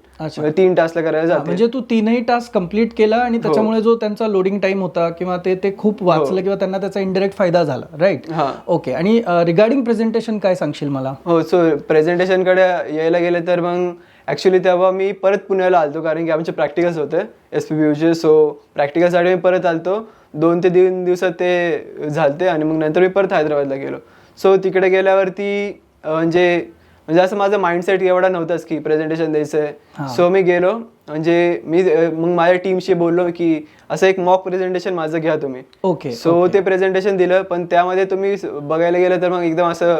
3 टास्कला करायला जातील. म्हणजे तू 3ही टास्क कंप्लीट केला आणि त्याच्यामुळे जो त्यांचा लोडिंग टाइम होता किंवा ते खूप वाचलं किंवा त्यांना त्याचा इनडायरेक्ट फायदा झाला, राईट? ओके. आणि रिगार्डिंग प्रेझेंटेशन काय सांगशील मला? हो, सो प्रेझेंटेशनकडे यायला गेलं तर मग ॲक्च्युली तेव्हा मी परत पुण्याला आलतो, कारण की आमचे प्रॅक्टिकल्स होते SPBUचे. सो प्रॅक्टिकलसाठी मी परत आलतो. 2 ते 3 दिवसात ते झालते आणि मग नंतर मी परत हैदराबादला गेलो. सो तिकडे गेल्यावरती म्हणजे असं माझं माइंडसेट एवढा नव्हताच की प्रेझेंटेशन द्यायचं आहे. सो मी गेलो, म्हणजे मी मग माझ्या टीमशी बोललो की असं एक मॉक प्रेझेंटेशन माझं घ्या तुम्ही. ओके. सो ते प्रेझेंटेशन दिलं, पण त्यामध्ये तुम्ही बघायला गेलं तर मग एकदम असं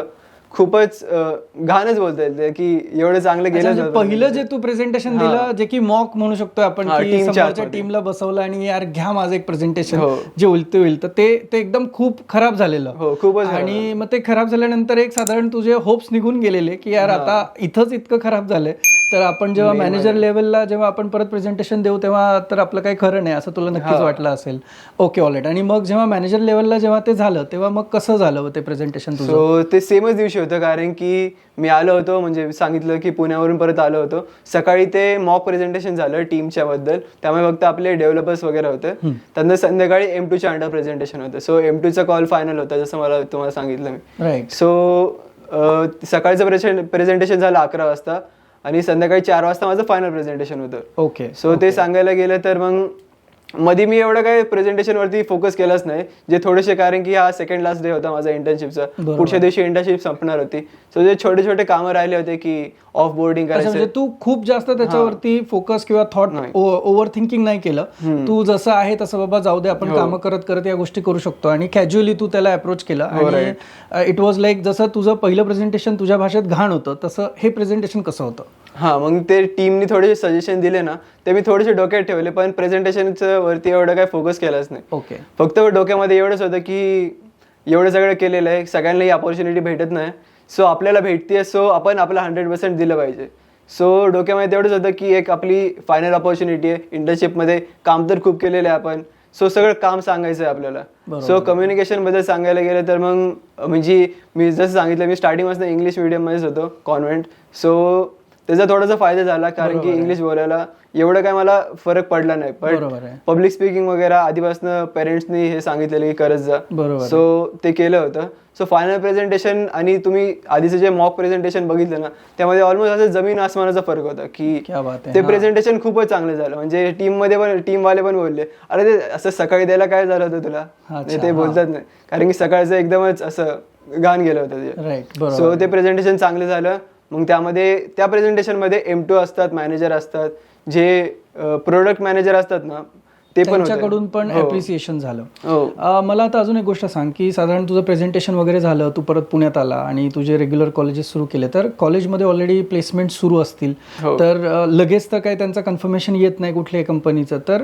खूपच घाणच बोलता येईल की एवढं चांगलं गेलं. पहिलं जे तू प्रेझेंटेशन दिलं, जे की मॉक म्हणू शकतो आपण, की समोरच्या टीमला बसवलं आणि यार घ्या माझं एक प्रेझेंटेशन जे होईल तर ते एकदम खूप खराब झालेलं. हो, खूपच. आणि मग ते खराब झाल्यानंतर एक साधारण तुझे होप्स निघून गेलेले की यार आता इथंच इतकं खराब झालंय तर आपण जेव्हा मॅनेजर लेवलला जेव्हा आपण परत प्रेझेंटेशन देऊ तेव्हा तर आपलं काही खरं नाही, असं तुला नक्कीच वाटलं असेल. Okay, all right. आणि मग जेव्हा मॅनेजर लेवलला जेव्हा ते झालं तेव्हा मग कसं झालं ते प्रेझेंटेशन तुझं? सो ते सेमच दिवशी होतं, कारण की मी आलो होतो, म्हणजे सांगितलं की पुण्यावरून परत आलो होतो. सकाळी ते मॉक प्रेझेंटेशन झालं टीमच्या बद्दल, त्यामुळे फक्त आपले डेव्हलपर्स वगैरे होते. त्यानंतर संध्याकाळी M2च्या अंडर प्रेझेंटेशन होतं. सो M2चा कॉल फायनल होता, जसं मला तुम्हाला सांगितलं मी. राईट. सो सकाळचं प्रेझेंटेशन झालं 11 वाजता आणि संध्याकाळी 4 वाजता माझं फायनल प्रेझेंटेशन होतं. ओके. सो ते सांगायला गेलं तर मग मध्ये मी एवढं काही प्रेझेंटेशनवरती फोकस केलाच नाही, जे थोडेसे, कारण की हा सेकंड लास्ट डे होता माझा इंटर्नशिपचा. पुढच्या दिवशी इंटर्नशिप संपणार होती. सो जे छोटे छोटे कामं राहिले होते की ऑफ बोर्डिंग करायचं. म्हणजे तू खूप जास्त त्याच्यावरती फोकस किंवा थॉट ओव्हर थिंकिंग नाही केलं. तू जसं आहे तसं बाबा जाऊ दे, आपण कामं करत करत या गोष्टी करू शकतो आणि कॅज्युअली तू त्याला अप्रोच केलं. आणि इट वॉज लाईक जसं तुझं पहिलं प्रेझेंटेशन तुझ्या भाषेत घाण होतं तसं हे प्रेझेंटेशन कसं होतं? मग ते टीमनी थोडेसे सजेशन दिले ना, ते मी थोडेसे डोक्यात ठेवले, पण प्रेझेंटेशनचं वरती एवढं काय फोकस केलाच नाही. ओके. फक्त डोक्यामध्ये एवढंच होतं की एवढं सगळं केलेलं आहे, सगळ्यांना ही अपॉर्च्युनिटी भेटत नाही. सो आपल्याला भेटते, सो आपण आपलं 100% दिलं पाहिजे. सो डोक्यामध्ये तेवढंच होतं की एक आपली फायनल अपॉर्च्युनिटी आहे, इंटर्नशिपमध्ये काम तर खूप केलेलं आहे आपण. सो सगळं काम सांगायचं आहे आपल्याला. सो कम्युनिकेशन बद्दल सांगायला गेलं तर मग म्हणजे मी जसं सांगितलं, मी स्टार्टिंगपासून इंग्लिश मिडियममध्येच होतो, कॉन्व्हेंट. सो त्याचा थोडासा फायदा झाला, कारण की इंग्लिश बोलायला एवढं काय मला फरक पडला नाही. पण पब्लिक स्पीकिंग वगैरे आधीपासून पेरेंट्सनी हे सांगितलेलं की करत जा. सो ते केलं होतं. सो फायनल प्रेझेंटेशन आणि तुम्ही आधीचं जे मॉक प्रेझेंटेशन बघितलं ना, त्यामध्ये ऑलमोस्ट असं जमीन आसमानाचा फरक होता की ते प्रेझेंटेशन खूपच चांगलं झालं. म्हणजे टीममध्ये पण टीमवाले पण बोलले, अरे ते असं सकाळी द्यायला काय झालं होतं तुला, ते बोलतात नाही, कारण की सकाळचं एकदमच असं घाण गेलं होतं. सो ते प्रेझेंटेशन चांगलं झालं. मग त्यामध्ये त्या प्रेझेंटेशनमध्ये M2 असतात, मॅनेजर असतात, जे प्रोडक्ट मॅनेजर असतात ना, ते पण त्यांच्याकडून पण ॲप्रिसिएशन झालं. मला आता अजून एक गोष्ट सांग की साधारण तुझं प्रेझेंटेशन वगैरे झालं, तू परत पुण्यात आला आणि तुझे रेग्युलर कॉलेजेस सुरू केले, तर कॉलेजमध्ये ऑलरेडी प्लेसमेंट सुरू असतील, तर लगेच तर काही त्यांचं कन्फर्मेशन येत नाही कुठल्याही कंपनीचं. तर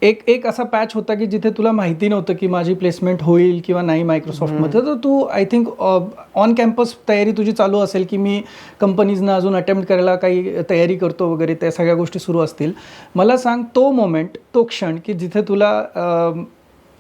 एक असा पॅच होता की जिथे तुला माहिती नव्हतं की माझी प्लेसमेंट होईल किंवा नाही मायक्रोसॉफ्टमध्ये, तर तू आय थिंक ऑन कॅम्पस तयारी तुझी चालू असेल की मी कंपनीजना अजून अटेम्प्ट करायला काही तयारी करतो वगैरे, त्या सगळ्या गोष्टी सुरू असतील. मला सांग तो मोमेंट, तो क्षण की जिथे तुला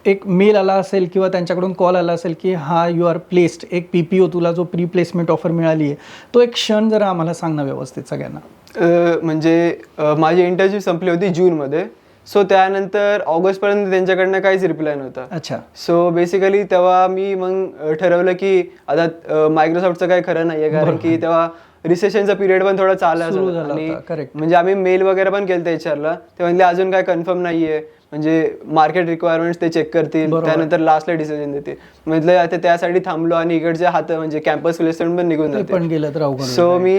एक मेल आला असेल किंवा त्यांच्याकडून कॉल आला असेल की हा यू आर प्लेस्ड, एक PPO तुला जो प्री प्लेसमेंट ऑफर मिळाली आहे, तो एक क्षण जरा आम्हाला सांग ना व्यवस्थित सगळ्यांना. म्हणजे माझी इंटर्नशिप संपली होती जूनमध्ये. सो त्यानंतर ऑगस्टपर्यंत त्यांच्याकडनं काहीच रिप्लाय नव्हता. अच्छा. सो बेसिकली तेव्हा मी मग ठरवलं की आता मायक्रोसॉफ्टचं काही खरं नाही आहे, कारण की तेव्हा रिसेशनचा पिरियड पण थोडा चालला आणि म्हणजे आम्ही मेल वगैरे पण केलं HR ला, ते म्हणले अजून काय कन्फर्म नाहीये, म्हणजे मार्केट रिक्वायरमेंट्स ते चेक करतील, त्यानंतर लास्टला डिसिजन देतील. म्हटलं आता त्यासाठी थांबलो आणि इकडच्या हात म्हणजे कॅम्पस प्लेसमेंट पण निघून जाते. सो मी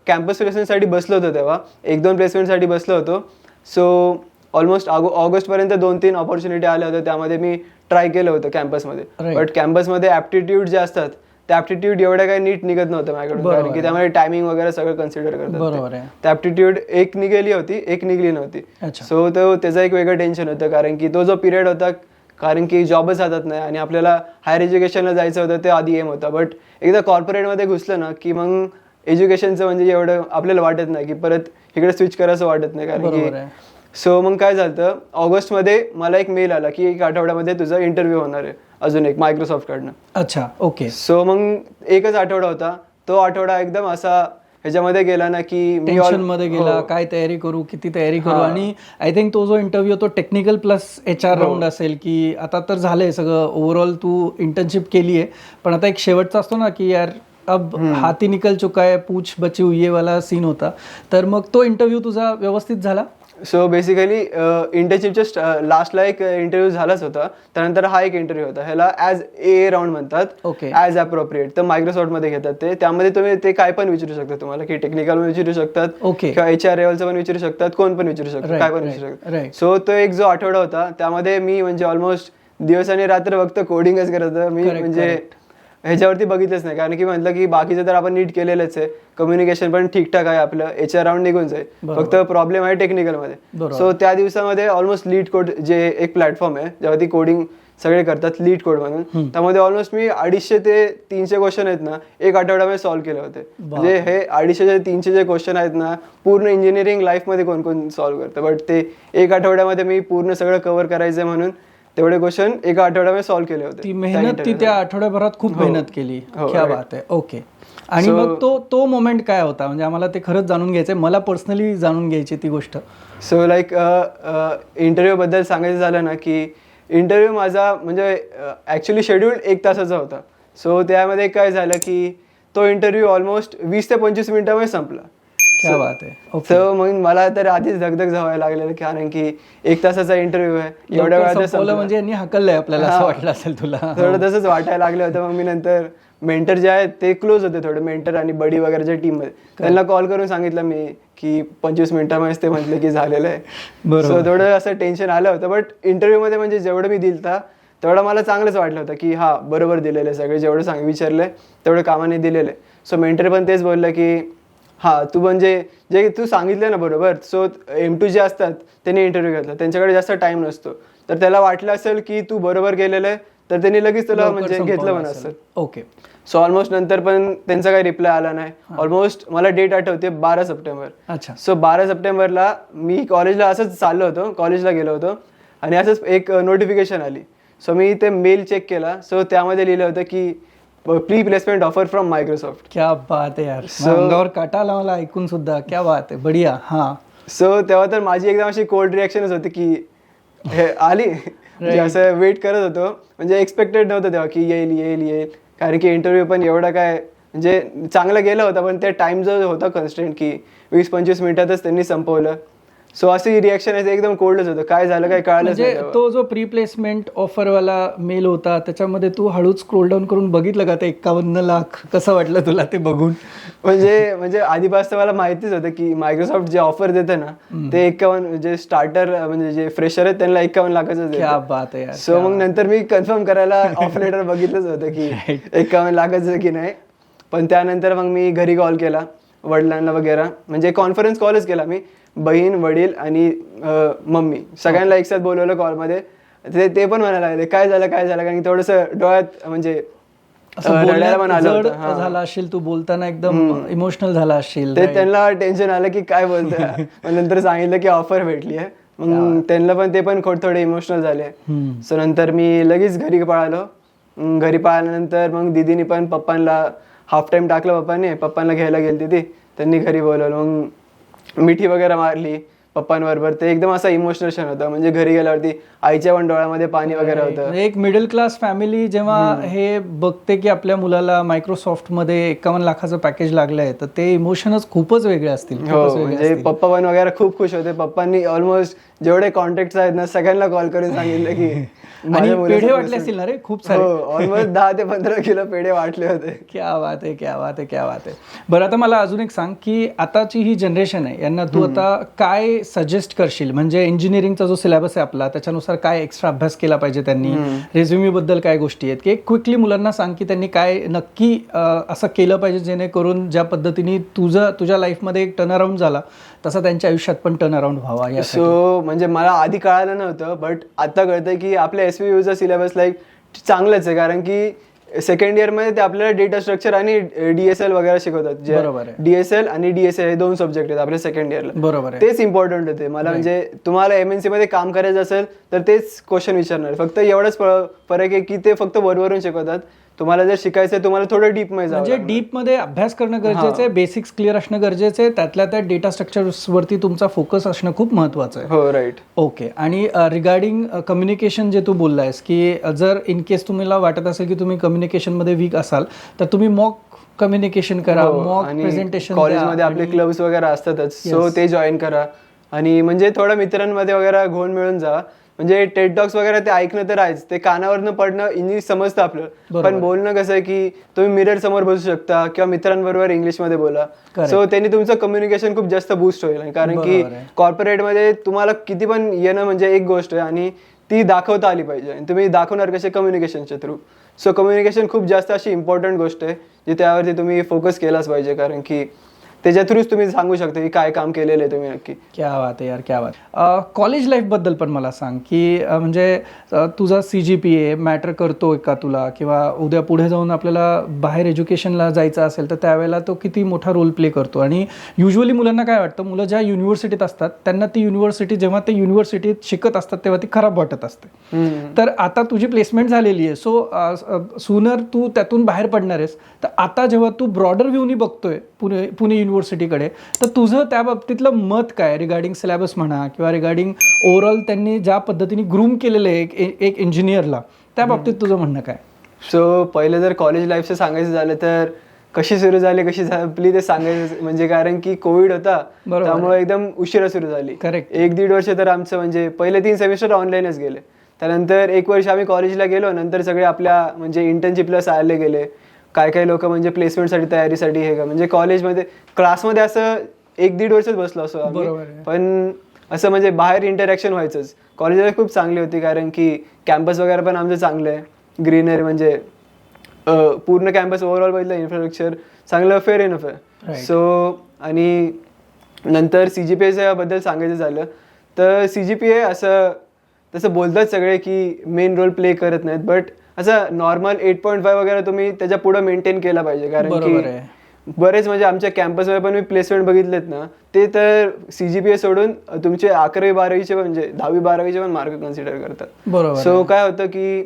कॅम्पस प्लेसमेंटसाठी बसलो होतो तेव्हा, 1-2 प्लेसमेंटसाठी बसलो होतो. सो ऑलमोस्ट ऑगस्टपर्यंत 2-3 ऑपॉर्च्युनिटी आल्या होत्या, त्यामध्ये मी ट्राय केलं होतं कॅम्पसमध्ये. Right. बट कॅम्पसमध्ये ॲप्टिट्यूड जे असतात त्या ॲप्टिट्यूड एवढ्या काही नीट निघत नव्हतं माझ्याकडून, बरोबर कारण की त्यामध्ये टायमिंग वगैरे सगळं कन्सिडर करतात. बरोबर आहे. त्या ॲप्टिट्यूड एक निघाली होती, एक निघली नव्हती. अच्छा. सो त्याचं एक वेगळं टेन्शन होतं, कारण की तो जो पिरियड होता, कारण की जॉबच हातात नाही आणि आपल्याला हायर एज्युकेशनला जायचं होतं, ते आधी एम होता. बट एकदा कॉर्पोरेटमध्ये घुसलं ना की मग एज्युकेशनचं म्हणजे एवढं आपल्याला वाटत नाही की परत इकडे स्विच करायचं वाटत नाही, कारण बरोबर की आहे. सो मग काय झालं, ऑगस्टमध्ये मला एक मेल आला की 1 आठवड्यामध्ये तुझा इंटरव्ह्यू होणार आहे अजून एक मायक्रोसॉफ्टकडनं. अच्छा, ओके. सो मग एकच आठवडा होता, तो आठवडा एकदम असा ह्याच्यामध्ये गेला ना की मी टेन्शन मध्ये गेला, हो. काय तयारी करू, किती तयारी करू. आणि आय थिंक तो जो इंटरव्ह्यू तो टेक्निकल प्लस HR राऊंड असेल, की आता तर झालंय सगळं ओव्हरऑल, तू इंटर्नशिप केली आहे, पण आता एक शेवटचा असतो ना की यार अब हाती निकल चुका है, पूछ बची हुई है वाला सीन होता. तर मग तो इंटरव्ह्यू तुझा व्यवस्थित झाला? सो बेसिकली इंटर्नशिपच्या लास्टला एक इंटरव्ह्यू झालाच होता, त्यानंतर हा एक इंटरव्ह्यू होता. ह्याला ॲज ए राऊंड म्हणतात, ओके. As appropriate. तर मायक्रोसॉफ्टमध्ये घेतात ते, त्यामध्ये तुम्ही ते काय पण विचारू शकता, तुम्हाला की टेक्निकल विचारू शकतात, ओके. किंवा HR लेवलचं पण विचारू शकतात, कोण पण विचारू शकतात, काय पण विचारू शकतात. सो तो एक जो आठवडा होता त्यामध्ये मी म्हणजे ऑलमोस्ट दिवस आणि रात्र फक्त कोडिंगच करत होतो मी. म्हणजे ह्याच्यावरती बघितलंच नाही, कारण की म्हटलं की बाकीचं तर आपण नीट केलेलंच आहे, कम्युनिकेशन पण ठीकठाक आहे आपलं, HR राऊंड निघून जाईल, फक्त प्रॉब्लेम आहे टेक्निकलमध्ये. सो त्या दिवसामध्ये ऑलमोस्ट लीड कोड जे एक प्लॅटफॉर्म आहे ज्यावरती कोडिंग सगळे करतात, लीड कोड म्हणून, त्यामध्ये ऑलमोस्ट मी 250 ते 300 क्वेश्चन आहेत ना एक आठवड्यामध्ये सॉल्व्ह केले होते. म्हणजे हे 250 ते 300 जे क्वेश्चन आहेत ना पूर्ण इंजिनिअरिंग लाईफमध्ये कोण कोण सॉल्व्ह करतं, बट ते एक आठवड्यामध्ये मी पूर्ण सगळं कव्हर करायचं म्हणून तेवढे क्वेश्चन एका आठवड्यामध्ये सॉल्व्ह केले होते. ती मेहनत, ती त्या आठवड्याभरात खूप मेहनत केली. क्या बात आहे. ओके. आणि मग तो मोमेंट काय होता, म्हणजे आम्हाला ते खरंच जाणून घ्यायचंय, मला पर्सनली जाणून घ्यायची ती गोष्ट. सो लाईक इंटरव्ह्यू बद्दल सांगायचं झालं ना की इंटरव्ह्यू माझा म्हणजे ॲक्च्युली शेड्यूल 1 तासाचा होता. सो त्यामध्ये काय झालं की तो इंटरव्ह्यू ऑलमोस्ट 20 ते 25 मिनिटामध्ये संपला. क्या बात आहे. सो मग मला तर आधीच धगधग जावायला लागलेलं, कारण की 1 तासाचा इंटरव्ह्यू आहे, एवढ्या वेळात संपवलं म्हणजे यांनी हकललंय आपल्याला, असं वाटलं असेल तुला? थोडं तसंच वाटायला लागलं होतं. मग मी नंतर मेंटर जे आहेत ते क्लोज होते थोडे, मेंटर आणि बडी वगैरेच्या टीममध्ये, त्यांना कॉल करून सांगितलं मी की 25 मिनिटामध्ये ते म्हटलं की झालेलं आहे. सो थोडं असं टेन्शन आलं होतं. बट इंटरव्ह्यूमध्ये म्हणजे जेवढं मी दिलता तेवढं मला चांगलंच वाटलं होतं की हा बरोबर दिलेलं आहे, सगळे जेवढं विचारलंय तेवढं कामाने दिलेलं आहे. सो मेंटर पण तेच बोललं की हा तू म्हणजे जे तू सांगितलं ना बरोबर. सो M2 जे असतात त्यांनी इंटरव्ह्यू घेतला, त्यांच्याकडे जास्त टाइम नसतो, तर त्याला वाटलं असेल की तू बरोबर गेलेलं आहे, तर त्यांनी लगेच तुला म्हणजे घेतलं पण असेल. ओके. सो ऑलमोस्ट नंतर पण त्यांचा काही रिप्लाय आला नाही. ऑलमोस्ट मला डेट आठवते 12 सप्टेंबर. अच्छा. सो 12 सप्टेंबरला मी कॉलेजला असंच चाललो होतो, कॉलेजला गेलो होतो आणि असंच एक नोटिफिकेशन आली. सो मी ते मेल चेक केला. सो त्यामध्ये लिहिलं होतं की pre placement offer from Microsoft. क्या बात आहे यार, अंगावर काटा आला मला ऐकून सुद्धा. क्या बात आहे, बढिया. हा. सो तेव्हा तर माझी एकदम अशी कोल्ड रिॲक्शनच होती की हे आली. म्हणजे असं वेट करत होतो, म्हणजे एक्सपेक्टेड नव्हतं तेव्हा की येईल येईल येईल, कारण की इंटरव्ह्यू पण एवढा काय म्हणजे चांगला गेला होता, पण ते टाइम जो होता कन्स्टंट की 20-25 मिनिटातच त्यांनी संपवलं. सो अशी रिॲक्शन एकदम कोल्डच होतं, काय झालं काय कळालंच नाही. म्हणजे तो जो प्री प्लेसमेंट ऑफरवाला मेल होता त्याच्यामध्ये तू हळूच स्क्रोल डाऊन करून बघितलं का ते 51 लाख? कसं वाटलं तुला ते बघून? म्हणजे आधीपासून मला माहितीच होतं की मायक्रोसॉफ्ट जे ऑफर देतं ना ते 51, जे स्टार्टर म्हणजे जे फ्रेशर आहेत त्यांना 51 लाखाचं देतं. क्या बात आहे यार. सो मग नंतर मी कन्फर्म करायला ऑफर लेटर बघितलंच होतं की 51 लाखाचं की नाही. पण त्यानंतर मग मी घरी कॉल केला, वडिलांना वगैरे, म्हणजे कॉन्फरन्स कॉलच केला मी. बहीण, वडील आणि मम्मी सगळ्यांना एकसाथ बोलवलं कॉलमध्ये. ते पण म्हणायला लागले काय झालं काय झालं, कारण की थोडंसं डोळ्यात म्हणजे रडायला पण आलं होतं. झाला असेल, तू बोलताना एकदम इमोशनल झाला असेल. ते त्यांना टेन्शन आलं की काय बोलतोय. मग नंतर सांगितलं की ऑफर भेटली आहे. मग त्यांना पण ते पण थोडे इमोशनल झाले. सो नंतर मी लगेच घरी पळालो. घरी पळाल्यानंतर मग दीदीनी पण पप्पांना हाफ टाइम टाकलं, पप्पांना घ्यायला गेली ती, त्यांनी घरी बोलवलं. मग मिठी वगैरे मारली पप्पांबरोबर. ते एकदम असा इमोशनल क्षण होता, म्हणजे घरी गेल्यावरती आईच्या पण डोळ्यामध्ये पाणी वगैरे होतं. एक मिडल क्लास फॅमिली जेव्हा हे बघते की आपल्या मुलाला मायक्रोसॉफ्टमध्ये 51 लाखाचं पॅकेज लागलंय, तर ते इमोशनच खूपच वेगळे असतील. हो, म्हणजे पप्पा पण वगैरे खूप खुश होते. पप्पांनी ऑलमोस्ट जेवढे कॉन्टॅक्ट आहेत ना सगळ्यांना कॉल करून सांगितलं की पेढे वाटले असतील ना रे खूप सारे. ऑलमोस्ट 10 ते 15 किलो पेढे वाटले होते. क्या बात आहे, क्या बात आहे, क्या बात आहे. बरं, आता मला अजून एक सांग की आताची ही जनरेशन आहे, यांना तू आता काय काही सजेस्ट करशील, म्हणजे इंजिनिअरिंगचा जो सिलेबस आहे आपला त्याच्यानुसार काय एक्स्ट्रा अभ्यास केला पाहिजे त्यांनी, रेझ्युमीबद्दल काय गोष्टी आहेत, की क्विकली मुलांना सांग की त्यांनी काय नक्की असं केलं पाहिजे जेणेकरून ज्या पद्धतीने तुझ्या लाईफमध्ये एक टर्नअराऊंड झाला तसा त्यांच्या आयुष्यात पण टर्नअराऊंड व्हावा. सो म्हणजे मला आधी कळालं नव्हतं, बट आता कळतंय की आपल्या SVUचा सिलेबस लाईक चांगलंच आहे, कारण की सेकंड इयरमध्ये ते आपल्याला डेटा स्ट्रक्चर आणि DSL वगैरे शिकवतात. जे DSL आणि DSA हे 2 सब्जेक्ट आहेत आपल्या सेकंड इयरला. बरोबर आहे. तेच इम्पॉर्टंट होते मला. म्हणजे तुम्हाला MNC मध्ये काम करायचं असेल तर तेच क्वेश्चन विचारणार. फक्त एवढंच फरक आहे की ते फक्त वरवरून शिकवतात. तुम्हाला जर शिकायचं तुम्हाला थोडं डीप मध्ये म्हणजे डीपमध्ये अभ्यास करणं गरजेचं आहे, बेसिक्स क्लिअर असणं गरजेचं आहे, त्यातल्या त्या डेटा स्ट्रक्चर्सवरती तुमचा फोकस असणं खूप महत्त्वाचं आहे. हो, राईट. ओके. आणि रिगार्डिंग कम्युनिकेशन जे तू बोललायस की जर इन केस तुम्हाला वाटत असेल की तुम्ही कम्युनिकेशनमध्ये वीक असाल तर तुम्ही मॉक कम्युनिकेशन करा, मॉक प्रेझेंटेशन. कॉलेजमध्ये आपले क्लब्स वगैरे असतातच, सो ते जॉईन करा आणि म्हणजे थोडं मित्रांमध्ये वगैरे घोळ मिळून जा. म्हणजे टेड टॉक्स वगैरे ते ऐकणं तर आहेच, ते कानावरनं पडणं इंग्लिश समजतं आपलं, पण बोलणं कसं आहे की तुम्ही मिरर समोर बसू शकता किंवा मित्रांबरोबर इंग्लिशमध्ये बोला. सो त्यांनी तुमचं कम्युनिकेशन खूप जास्त बूस्ट होईल. कारण की कॉर्पोरेटमध्ये तुम्हाला किती पण येणं म्हणजे एक गोष्ट आहे आणि ती दाखवता आली पाहिजे, आणि तुम्ही दाखवणार कसे? कम्युनिकेशनच्या थ्रू. सो कम्युनिकेशन खूप जास्त अशी इम्पॉर्टंट गोष्ट आहे जी त्यावरती तुम्ही फोकस केलाच पाहिजे, कारण की त्याच्या थ्रूच तुम्ही सांगू शकता की काय काम केलेलं आहे तुम्ही नक्की. क्या बात आहे यार, क्या बात. कॉलेज लाईफबद्दल पण मला सांग की म्हणजे तुझा CGPA मॅटर करतोय का तुला, किंवा उद्या पुढे जाऊन आपल्याला बाहेर एज्युकेशनला जायचं असेल तर त्यावेळेला तो किती मोठा रोल प्ले करतो. आणि युजली मुलांना काय वाटतं, मुलं ज्या युनिव्हर्सिटीत असतात त्यांना ती युनिव्हर्सिटी, जेव्हा ते युनिव्हर्सिटीत शिकत असतात तेव्हा ती खराब वाटत असते. तर आता तुझी प्लेसमेंट झालेली आहे, सो सूनर तू त्यातून बाहेर पडणार आहेस, तर आता जेव्हा तू ब्रॉडर व्ह्यूनी बघतोय पुणे युनिव्हर्सिटीकडे, तर तुझं त्या बाबतीतलं मत काय रिगार्डिंग सिलेबस म्हणा किंवा रिगार्डिंग ओव्हरऑल त्यांनी ज्या पद्धतीने ग्रूम केलेलं आहे एक इंजिनियरला, त्या बाबतीत तुझं म्हणणं काय? सो पहिलं जर कॉलेज लाईफचं सांगायचं झालं तर कशी सुरू झाली कशी संपली ते सांगायचं, म्हणजे कारण की कोविड होता त्यामुळे एकदम उशिरा सुरू झाली. करेक्ट. 1-1.5 वर्ष तर आमचं म्हणजे पहिले 3 सेमिस्टर ऑनलाईनच गेले. त्यानंतर 1 वर्ष आम्ही कॉलेजला गेलो, नंतर सगळे आपल्या म्हणजे इंटर्नशिपला आले गेले. काही लोक म्हणजे प्लेसमेंटसाठी तयारीसाठी हे का, म्हणजे कॉलेजमध्ये क्लासमध्ये असं 1-1.5 वर्षच बसलो असो आम्ही, पण असं म्हणजे बाहेर इंटरॅक्शन व्हायचंच. कॉलेजला खूप चांगली होती कारण की कॅम्पस वगैरे पण आमचं चांगलं आहे, ग्रीनरी म्हणजे पूर्ण कॅम्पस ओव्हरऑल बघितलं, इन्फ्रास्ट्रक्चर चांगलं, फेअर इनफ आहे. सो आणि नंतर CGPA बद्दल सांगायचं झालं तर CGPA असं तसं बोलतात सगळे की मेन रोल प्ले करत नाहीत, बट असं नॉर्मल 8.5 वगैरे तुम्ही त्याच्या पुढे मेंटेन केला पाहिजे. कारण की बरेच म्हणजे आमच्या कॅम्पसमध्ये पण मी प्लेसमेंट बघितलेत ना, ते तर CGPA सोडून तुमचे 11वी-12वीचे म्हणजे 10वी-12वीचे पण मार्क कन्सिडर करतात. सो काय होतं की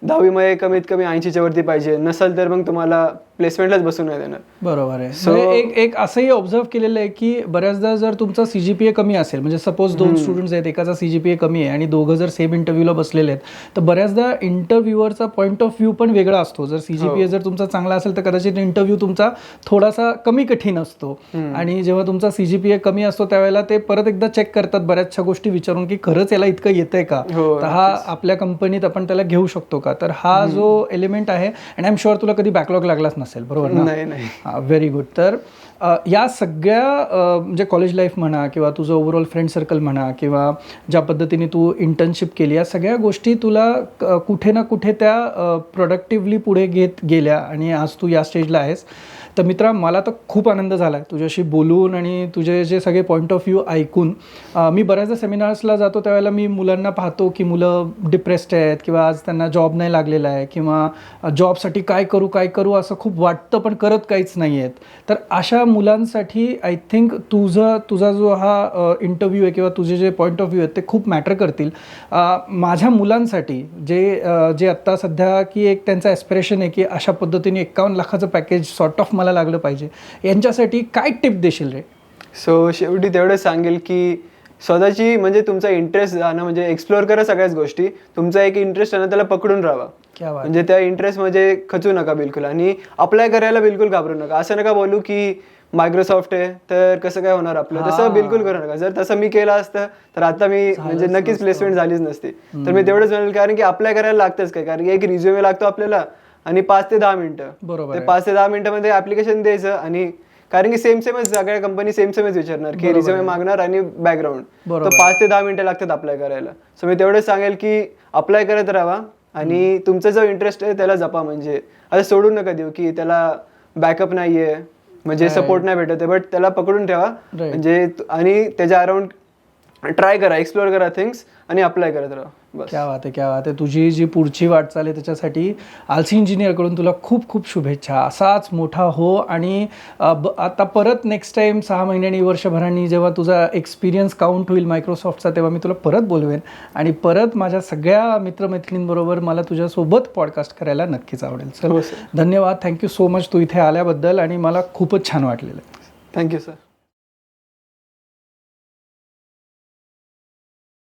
10वीमध्ये कमीत कमी 80च्या वरती पाहिजे, नसेल तर मग तुम्हाला प्लेसमेंटलाच बसून नाही देणार. बरोबर आहे. सो एक असंही ऑब्झर्व केलेलं आहे की बऱ्याचदा जर तुमचा CGPA कमी असेल, म्हणजे सपोज 2 स्टुडंट्स आहेत, एकाचा CGPA कमी आहे आणि दोघं जर सेम इंटरव्ह्यूला बसलेले आहेत, तर बऱ्याचदा इंटरव्ह्यूअरचा पॉईंट ऑफ व्ह्यू पण वेगळा असतो. जर CGPA जर तुमचा चांगला असेल तर कदाचित इंटरव्ह्यू तुमचा थोडासा कमी कठीण असतो, आणि जेव्हा तुमचा CGPA कमी असतो त्यावेळेला ते परत एकदा चेक करतात बऱ्याचशा गोष्टी विचारून की खरंच याला इतकं येतंय का, तर हा आपल्या कंपनीत आपण त्याला घेऊ शकतो का. तर हा जो एलिमेंट आहे, अँड आय एम शुअर तुला कधी बॅकलॉग लागलाच नसेल, बरोबर ना? नाही. Very good. तर या सगळ्या म्हणजे कॉलेज लाईफ म्हणा किंवा तुझं ओव्हरऑल फ्रेंड सर्कल म्हणा किंवा ज्या पद्धतीने तू इंटर्नशिप केली, या सगळ्या गोष्टी तुला कुठे ना कुठे त्या प्रोडक्टिव्हली पुढे घेत गेल्या आणि आज तू या स्टेजला आहेस. तर मित्रा, मला तर खूप आनंद झाला आहे तुझ्याशी बोलून आणि तुझे जे सगळे पॉईंट ऑफ व्ह्यू ऐकून. मी बऱ्याचदा सेमिनार्सला जातो त्यावेळेला मी मुलांना पाहतो की मुलं डिप्रेस्ड आहेत किंवा आज त्यांना जॉब नाही लागलेला आहे किंवा जॉबसाठी काय करू असं खूप वाटतं, पण करत काहीच नाही आहेत. तर अशा मुलांसाठी आय थिंक तुझा जो हा इंटरव्ह्यू आहे किंवा तुझे जे पॉईंट ऑफ व्ह्यू आहेत ते खूप मॅटर करतील. माझ्या मुलांसाठी जे आत्ता सध्या की एक त्यांचं ॲस्पिरेशन आहे की अशा पद्धतीने 51 लाखाचं पॅकेज सॉर्ट ऑफ मला लागलं पाहिजे, यांच्यासाठी काय टिप देशील रे? सो शेवटी तेवढंच सांगेल की स्वतःची म्हणजे तुमचा इंटरेस्ट जाणं, म्हणजे एक्सप्लोअर करा सगळ्याच गोष्टी. तुमचा एक इंटरेस्ट आहे ना, त्याला पकडून राहा, म्हणजे त्या इंटरेस्ट मध्ये खचू नका बिलकुल, आणि अप्लाय करायला बिलकुल घाबरू नका. असं नका बोलू की मायक्रोसॉफ्ट आहे तर कसं काय होणार आपलं, तसं बिलकुल करू नका. जर तसं मी केलं असतं तर आता मी म्हणजे नक्कीच प्लेसमेंट झालीच नसती. तर मी तेवढंच म्हणेल, कारण की अप्लाय करायला लागतंच काय, कारण की एक रिझ्युमे लागतो आपल्याला आणि 5 ते 10 मिनिटं. बरोबर. 5 ते 10 मिनिटांमध्ये ऍप्लिकेशन द्यायचं आणि कारण की सेमच सगळ्या कंपनी सेमच विचारणार की रिझ्युमे मागणार आणि बॅकग्राऊंड, तर 5 ते 10 मिनिटं लागतात अप्लाय करायला. सो मी तेवढंच सांगेल की अप्लाय करत राहा आणि तुमचा जो इंटरेस्ट आहे त्याला जपा. म्हणजे आता सोडून नका देऊ की त्याला बॅकअप नाहीये, म्हणजे सपोर्ट नाही भेटत आहे, बट त्याला पकडून ठेवा. म्हणजे आणि त्याच्या अराउंड ट्राय करा, एक्सप्लोर करा थिंग्स आणि अप्लाय करत राहा. बस. क्या बात आहे, क्या बात आहे. तुझी जी पुढची वाटचाल आहे त्याच्यासाठी आलसी इंजिनियरकडून तुला खूप खूप शुभेच्छा. असाच मोठा हो आणि आता परत नेक्स्ट टाइम 6 महिन्यांनी वर्षभरांनी जेव्हा तुझा एक्सपिरियन्स काउंट होईल मायक्रोसॉफ्टचा तेव्हा मी तुला परत बोलवेन आणि परत माझ्या सगळ्या मित्रमैत्रिणींबरोबर मला तुझ्यासोबत पॉडकास्ट करायला नक्कीच आवडेल. सर धन्यवाद, थँक्यू सो मच तू इथे आल्याबद्दल आणि मला खूपच छान वाटलेलं आहे. Thank you sir.